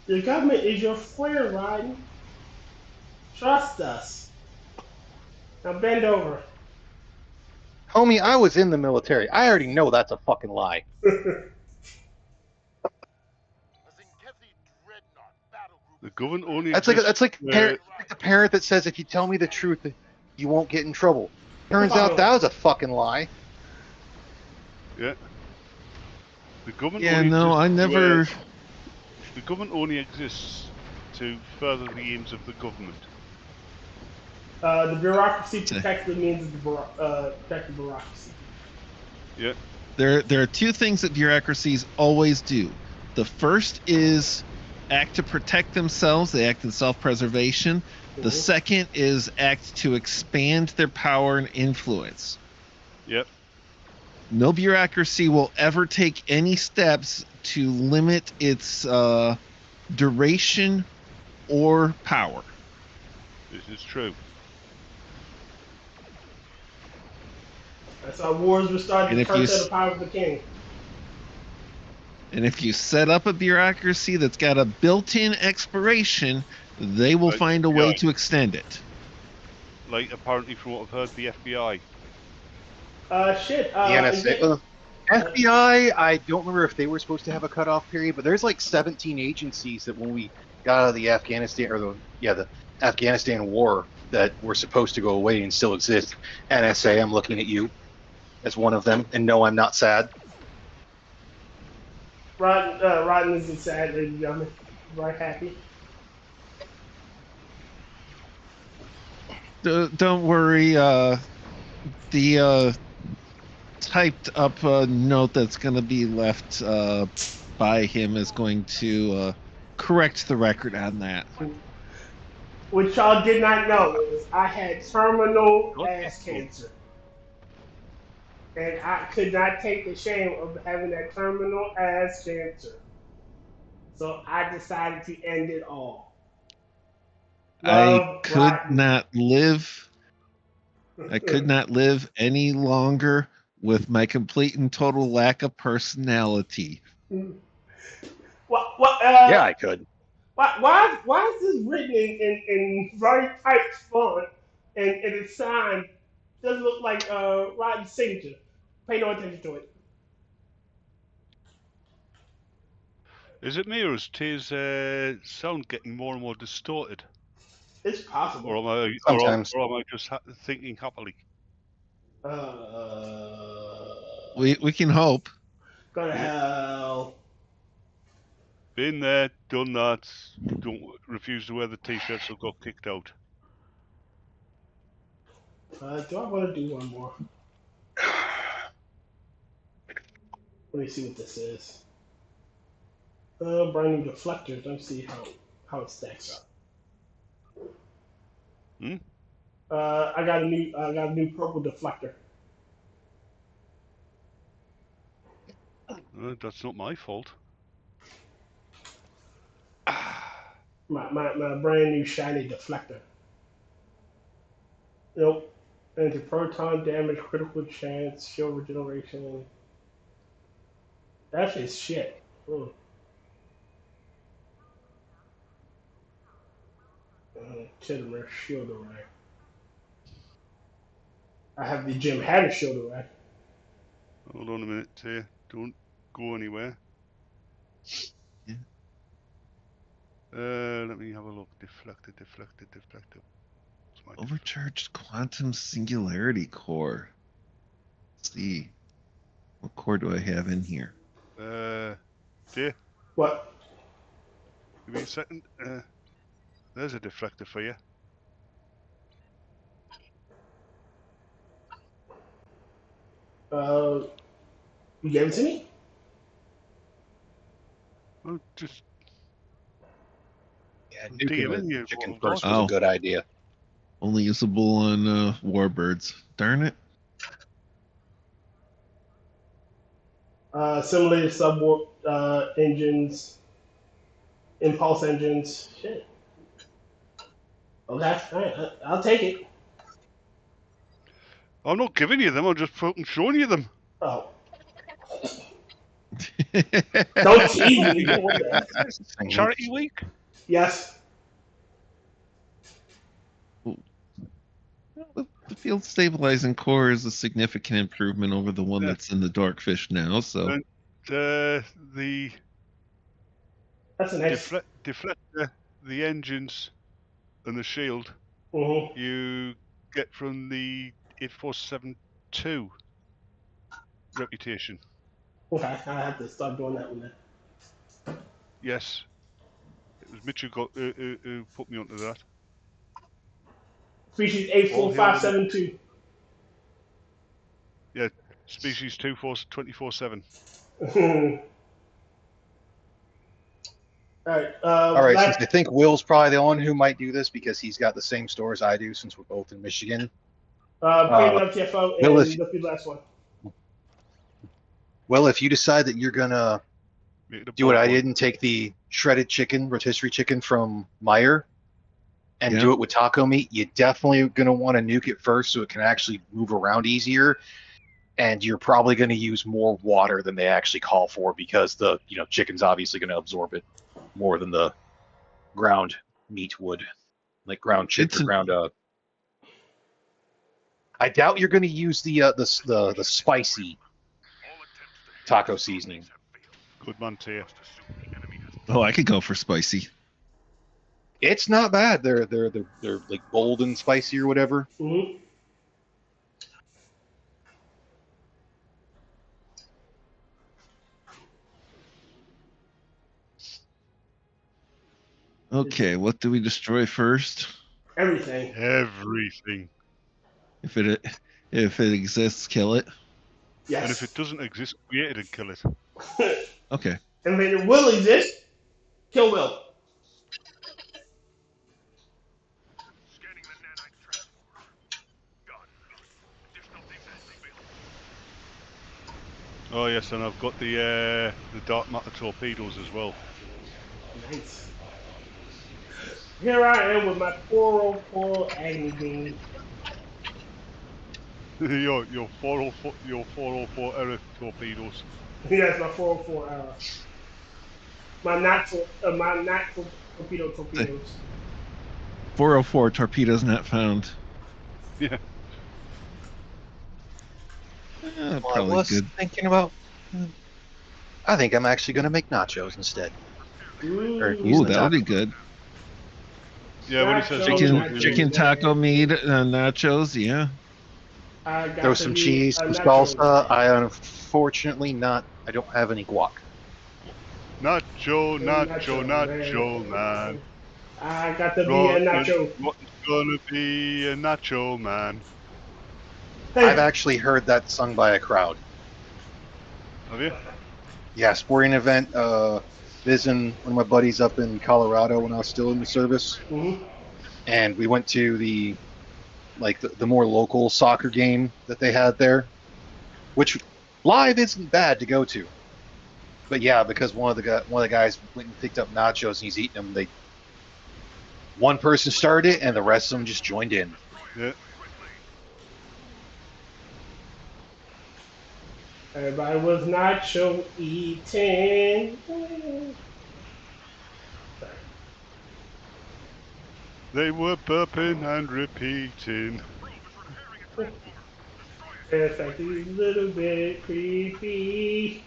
The government is your friend, Rodney. Trust us. Now bend over. Homie, I was in the military. I already know that's a fucking lie. The government only. That's like the parent that says if you tell me the truth, you won't get in trouble. Turns out that was a fucking lie. Yeah. The government. Yeah, no, I never. The government only exists to further the aims of the government. The bureaucracy protects the means of protect the bureaucracy. Yeah. There are two things that bureaucracies always do. The first is act to protect themselves. They act in self-preservation. The second is act to expand their power and influence. Yep. No bureaucracy will ever take any steps to limit its duration or power. This is true. That's how wars were started to curtail the power of the king. And if you set up a bureaucracy that's got a built-in expiration, they will find a way to extend it. Like, apparently from what I've heard, the FBI. Shit. The NSA. FBI, I don't remember if they were supposed to have a cutoff period, but there's like 17 agencies that when we got out of the Afghanistan the Afghanistan war that were supposed to go away and still exist. NSA, I'm looking at you as one of them, and no, I'm not sad. Rotten isn't sad, ladies and gentlemen. Right, happy. Don't worry. The typed up note that's going to be left by him is going to correct the record on that. What y'all did not know is I had terminal ass cancer. And I could not take the shame of having that terminal ass cancer. So I decided to end it all. I could not live any longer with my complete and total lack of personality. Yeah, I could. Why is this written in very tight font and it's signed? Doesn't look like Rodden's signature. Pay no attention to it. Is it me or is Tyr's sound getting more and more distorted? It's possible. Or am I, Sometimes. or am I just thinking happily? We can hope. Go to hell. Been there, done that. Don't refuse to wear the t-shirts or got kicked out. Do I want to do one more? Let me see what this is. Brand new deflector. Let's see how it stacks up. I got a new purple deflector. That's not my fault. My brand new shiny deflector. Nope. Anti-proton damage, critical chance, shield regeneration. That is shit. Chittimer shield array. I have the Jim Hatter shield array. Hold on a minute, Tyr. Don't go anywhere. Yeah. Let me have a look. Deflector. Overcharged quantum singularity core. Let's see. What core do I have in here? Tyr? What? Give me a second. There's a deflector for you. You gave it to me? Oh, just... Yeah, nuking the chicken first was Oh. a good idea. Only usable on warbirds. Darn it. Simulated subwarp engines, impulse engines. Shit. Okay, alright, I'll take it. I'm not giving you them, I'm just fucking showing you them. Oh. Don't tease me. Charity week? Yes. The field stabilizing core is a significant improvement over the one that's in the Dwarffish now, so... And the That's a nice... deflector, the engines, and the shield you get from the 8472 reputation. Okay, I have to start doing that one then. Yes. It was Mitch who put me onto that. Species 84572. Yeah, species 24/7. All right, since I think Will's probably the one who might do this because he's got the same store as I do since we're both in Michigan. TFO and Will, let's do the last one. Well, if you decide that you're gonna do what I did and take the shredded chicken, rotisserie chicken from Meyer and do it with taco meat, you're definitely gonna want to nuke it first so it can actually move around easier. And you're probably going to use more water than they actually call for because the chicken's obviously going to absorb it more than the ground meat would, like ground chicken or ground. I doubt you're going to use the spicy taco seasoning. Good man, Tyr. Oh, I could go for spicy. It's not bad. They're like bold and spicy or whatever. Mm-hmm. Okay, what do we destroy first? Everything. Everything. If it exists, kill it. Yes. And if it doesn't exist, create it and kill it. Okay. And then it will exist. Kill Will. Oh yes, and I've got the dark matter torpedoes as well. Nice. Here I am with my 404 Agni Beam. your 404 error torpedoes. That's my 404 arrow. My natural torpedoes. 404 torpedoes not found. Yeah. Well, I Probably was good. thinking about. I think I'm actually going to make nachos instead. Or use Ooh, the that would taco. be good. Yeah, when he says Chicken taco meat, nachos, yeah. Throw some cheese, some salsa. I unfortunately not. I don't have any guac. Nacho, man. I got to be a nacho. What's gonna be a nacho man? I've actually heard that sung by a crowd. Have you? Yeah, sporting event. Visiting one of my buddies up in Colorado when I was still in the service, and we went to the more local soccer game that they had there, which live isn't bad to go to. But yeah, because one of the guys went and picked up nachos and he's eating them. One person started it and the rest of them just joined in. Yeah. Everybody was nacho eating. They were burping and repeating. It's like a little bit creepy.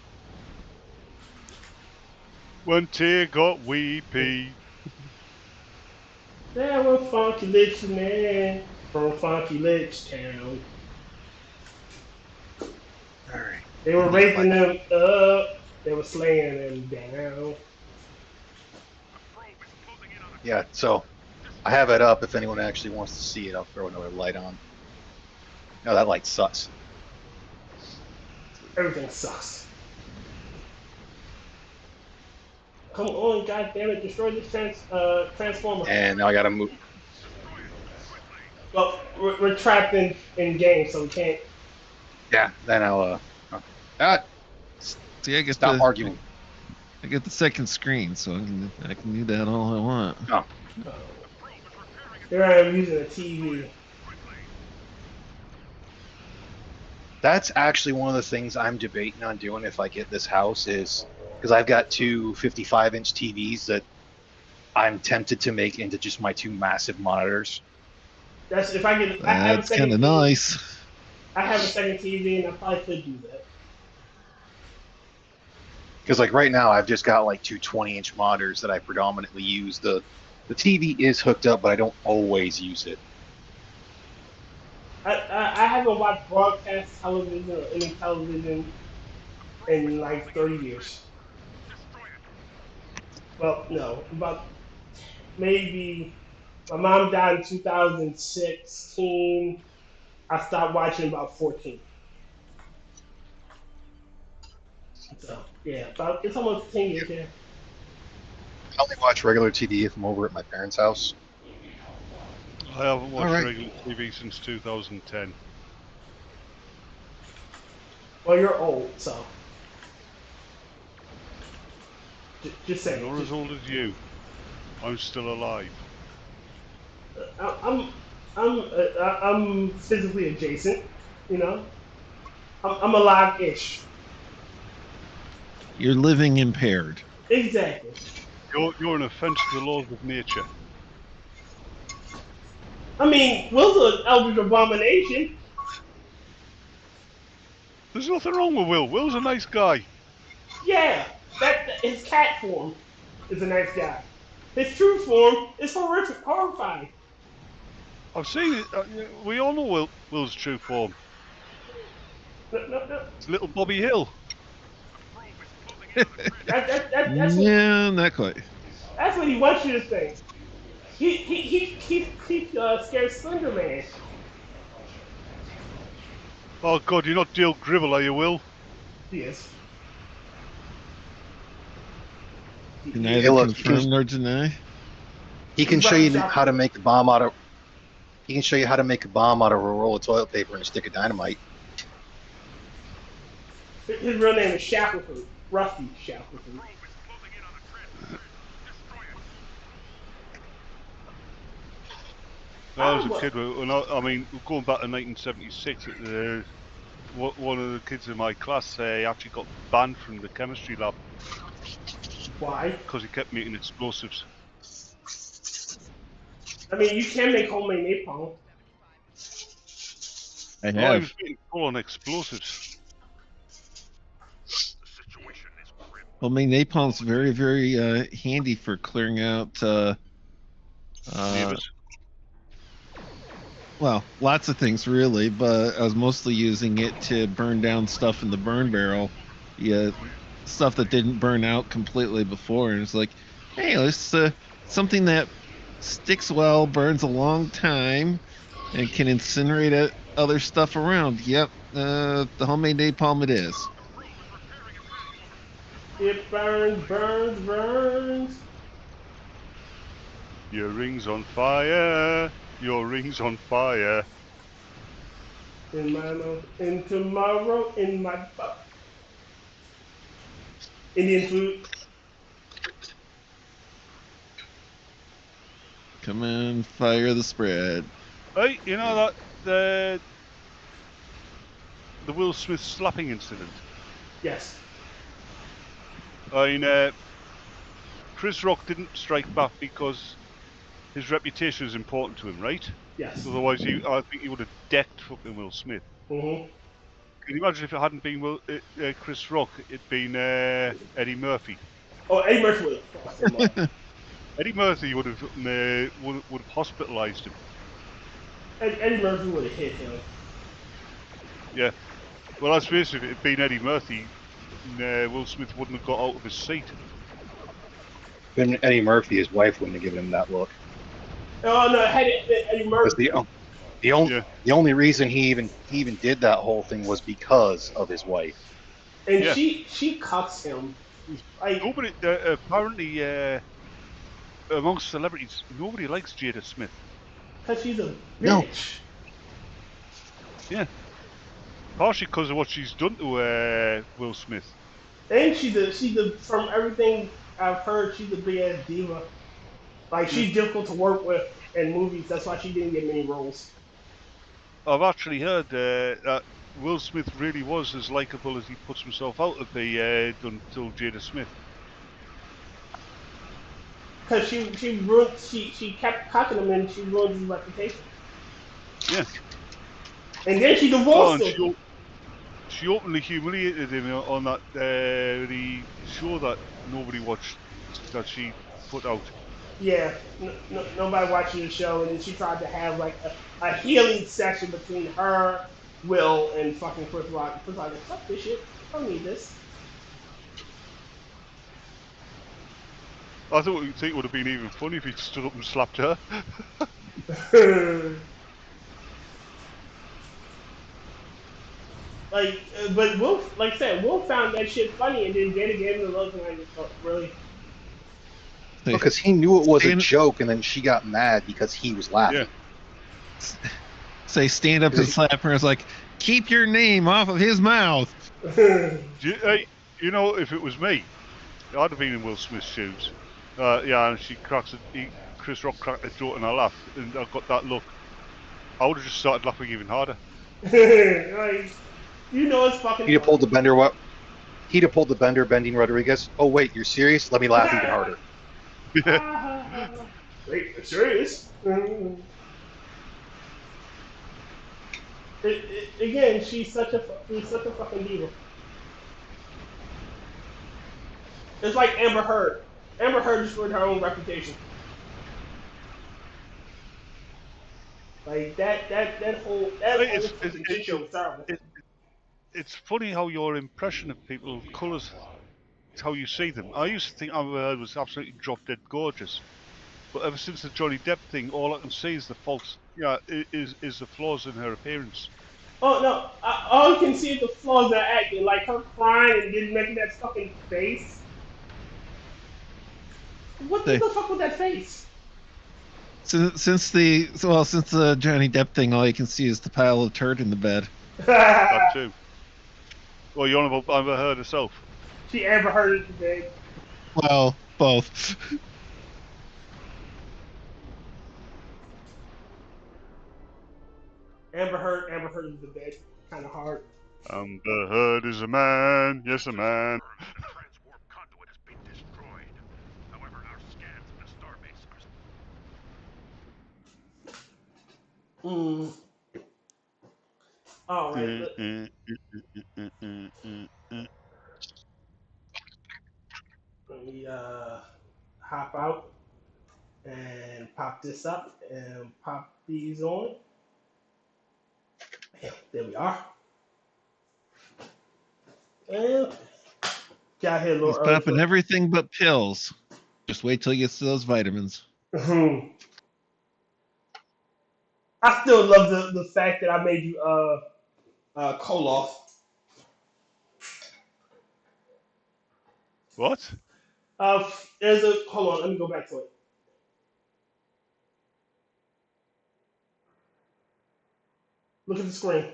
When Tyr got weepy. There were funky lich men from Funky Lich Town. Alright. They were raping them up. They were slaying them down. Yeah, so I have it up. If anyone actually wants to see it, I'll throw another light on. No, that light sucks. Everything sucks. Come on, goddammit, destroy this transformer. And now I gotta move. Well, we're trapped in game, so we can't. Yeah, then I'll See, I get stop arguing. I get the second screen, so I can do that all I want. Oh. Here I am using a TV. That's actually one of the things I'm debating on doing if I get this house is because I've got two 55-inch TVs that I'm tempted to make into just my two massive monitors. That's if I get. That's kind of nice. I have a second TV, and I probably could do that. Because like right now, I've just got like two 20-inch monitors that I predominantly use. The TV is hooked up, but I don't always use it. I haven't watched broadcast television or any television in like 30 years. Well, no, about maybe my mom died in 2016. I stopped watching about 14. So yeah, it's almost 10 years here. I only watch regular TV if I'm over at my parents' house. I haven't watched Alright. regular TV since 2010. Well, you're old, so just saying. Not as old as you. I'm still alive. I'm physically adjacent, you know. I'm alive-ish. You're living impaired. Exactly. You're an offence to the laws of nature. I mean, Will's an eldritch abomination. There's nothing wrong with Will. Will's a nice guy. Yeah, his cat form is a nice guy. His true form is horrific, horrifying. I've seen it. We all know Will's true form. No. It's little Bobby Hill. That's Yeah, not quite. That's what he wants you to think. He scared Slender Man. Oh God, you're not Dale Gribble, are you, Will? He is. Neither Hey, look, confirm nor deny. He can show you how to make a bomb out of. He can show you how to make a bomb out of a roll of toilet paper and a stick of dynamite. His real name is Shackleford. Rusty Shackleford. When I was a kid, I mean, going back to 1976, one of the kids in my class actually got banned from the chemistry lab. Why? Because he kept making explosives. I mean, you can make homemade napalm. I No, he have. was making full-on explosives. Well, my napalm's very, very handy for clearing out. Neighbors. Well, lots of things really, but I was mostly using it to burn down stuff in the burn barrel. Yeah, stuff that didn't burn out completely before, and it's like, hey, let's something that sticks well, burns a long time, and can incinerate other stuff around. Yep, the homemade napalm it is. It burns. Your ring's on fire. Your ring's on fire. In my mouth, and tomorrow in my butt. Indian food. Come on, fire the spread. Hey, you know that the Will Smith slapping incident? Yes. I mean, Chris Rock didn't strike back because his reputation is important to him, right? Yes. Otherwise, I think he would have decked fucking Will Smith. Mm-hmm. Can you imagine if it hadn't been Chris Rock, it'd been Eddie Murphy? Oh, Eddie Murphy would have fucked him up. Eddie Murphy would have hospitalised him. Eddie Murphy would have hit him. Yeah. Well, let's face it, if it'd been Eddie Murphy, Will Smith wouldn't have got out of his seat. Been Eddie Murphy, his wife wouldn't have given him that look. Oh no, Eddie Murphy. The only reason he even did that whole thing was because of his wife. And yeah. she cucks him. Like, nobody apparently amongst celebrities, nobody likes Jada Smith. Because she's a bitch. No. Yeah. Partially because of what she's done to Will Smith. And she's a from everything I've heard, she's a big ass diva. Like, she's difficult to work with in movies. That's why she didn't get many roles. I've actually heard that Will Smith really was as likable as he puts himself out to be done till Jada Smith. Because she kept cocking him and she ruined his reputation. Yeah. And then she divorced him. She openly humiliated him on that the show that nobody watched, that she put out. Yeah, nobody watching the show, and then she tried to have like a healing session between her, Will, and fucking Chris Rock. Chris Rock like, fuck this shit, I don't need this. I think it would have been even funny if he stood up and slapped her. Like, but Will, like I said, Will found that shit funny, and then Jada gave him the look, and I just thought, really? Because he knew it was a joke, and then she got mad because he was laughing. Yeah. Say, stand up and slap her. It's like, keep your name off of his mouth. You know, if it was me, I'd have been in Will Smith's shoes. Yeah, and Chris Rock cracked a joke and I laughed, and I got that look. I would have just started laughing even harder. Like, you know it's fucking. He'd have pulled the Bender. He'd have pulled the Bender, Bending Rodriguez. Oh wait, you're serious? Let me laugh even harder. Wait, you're serious? Again, she's such a fucking diva. It's like Amber Heard. Amber Heard destroyed her own reputation. Like that whole fucking shit show was terrible. It's funny how your impression of people colours how you see them. I used to think Amber Heard was absolutely drop dead gorgeous, but ever since the Johnny Depp thing, all I can see is the faults. Yeah, is the flaws in her appearance. Oh no! All you can see is the flaws in her acting, like her crying and then making that fucking face. What the fuck with that face? Since the Johnny Depp thing, all you can see is the pile of turd in the bed. That too. Well, you're on about Amber Heard herself. She Amber Heard it today. Well, both. Amber Heard is the bed. Kind of hard. Amber Heard is a man. Yes, a man. Transwarp conduit has been destroyed. However, our scans of the starbase are... Alright. Let me hop out and pop this up and pop these on. Yeah, there we are. And got here a little He's early. popping everything but pills. Just wait till he gets to those vitamins. I still love the fact that I made you Koloff. What? There's a hold on. Let me go back to it. Look at the screen.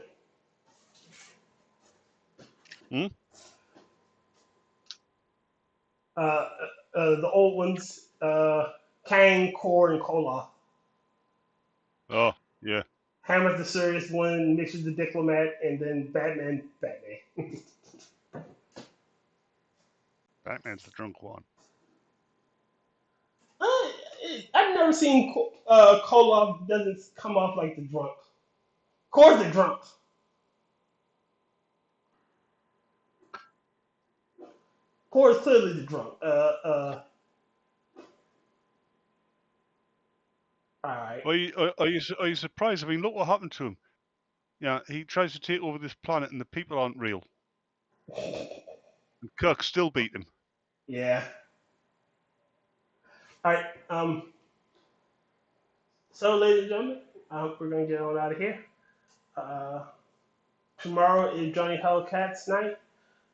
The old ones, Kang, Core, and Koloff. Oh, yeah. Hammer's the serious one, Mitch is the diplomat, and then Batman. Batman's the drunk one. I've never seen Koloff doesn't come off like the drunk. Core's the drunk. Core's clearly the drunk. All right. Are you surprised? I mean, look what happened to him. Yeah, he tries to take over this planet, and the people aren't real. And Kirk still beat him. Yeah. All right. So, ladies and gentlemen, we're gonna get on out of here. Tomorrow is Johnny Hellcat's night.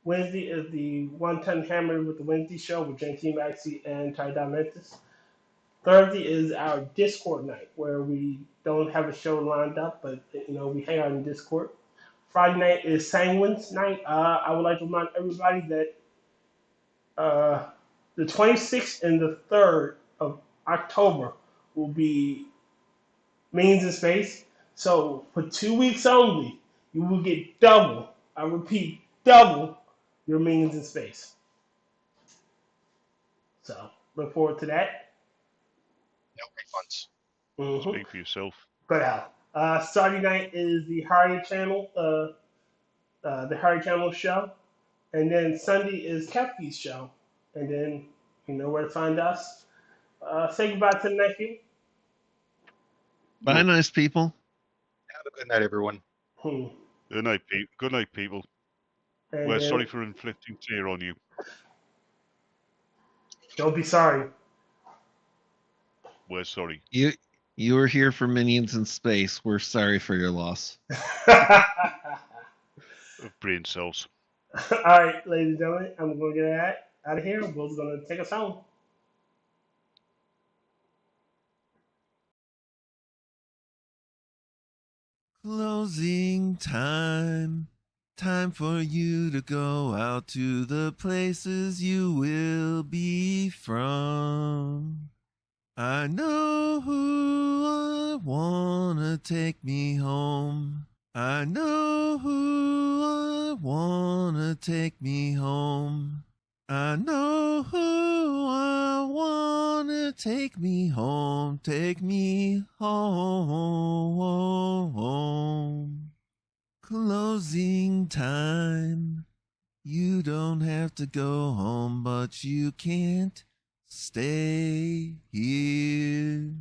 Wednesday is the One Ton Hammer with the Wednesday show with TMaxi and Tyralexander. Thursday is our Discord night where we don't have a show lined up, but we hang out in Discord. Friday night is Sanguine's night. I would like to remind everybody that the 26th and the 3rd of October will be Means in Space. So for 2 weeks only, you will get double. I repeat, double your Means in Space. So look forward to that. No refunds. Mm-hmm. Speak for yourself. Good hell. Saturday night is the Harry Channel, the Harry Channel show, and then Sunday is Kefki's show, and then you know where to find us. Say goodbye to the nephew. Bye, nice people. Have a good night, everyone. Good night, people. And We're sorry for inflicting tear on you. Don't be sorry. We're sorry. You were here for Minions in Space. We're sorry for your loss. Of brain cells. All right, ladies and gentlemen, I'm going to get out of here. Will's going to take us home. Closing time. Time for you to go out to the places you will be from. I know who I wanna take me home. I know who I wanna take me home. I know who I wanna take me home. Take me home. time. You don't have to go home, but you can't stay here.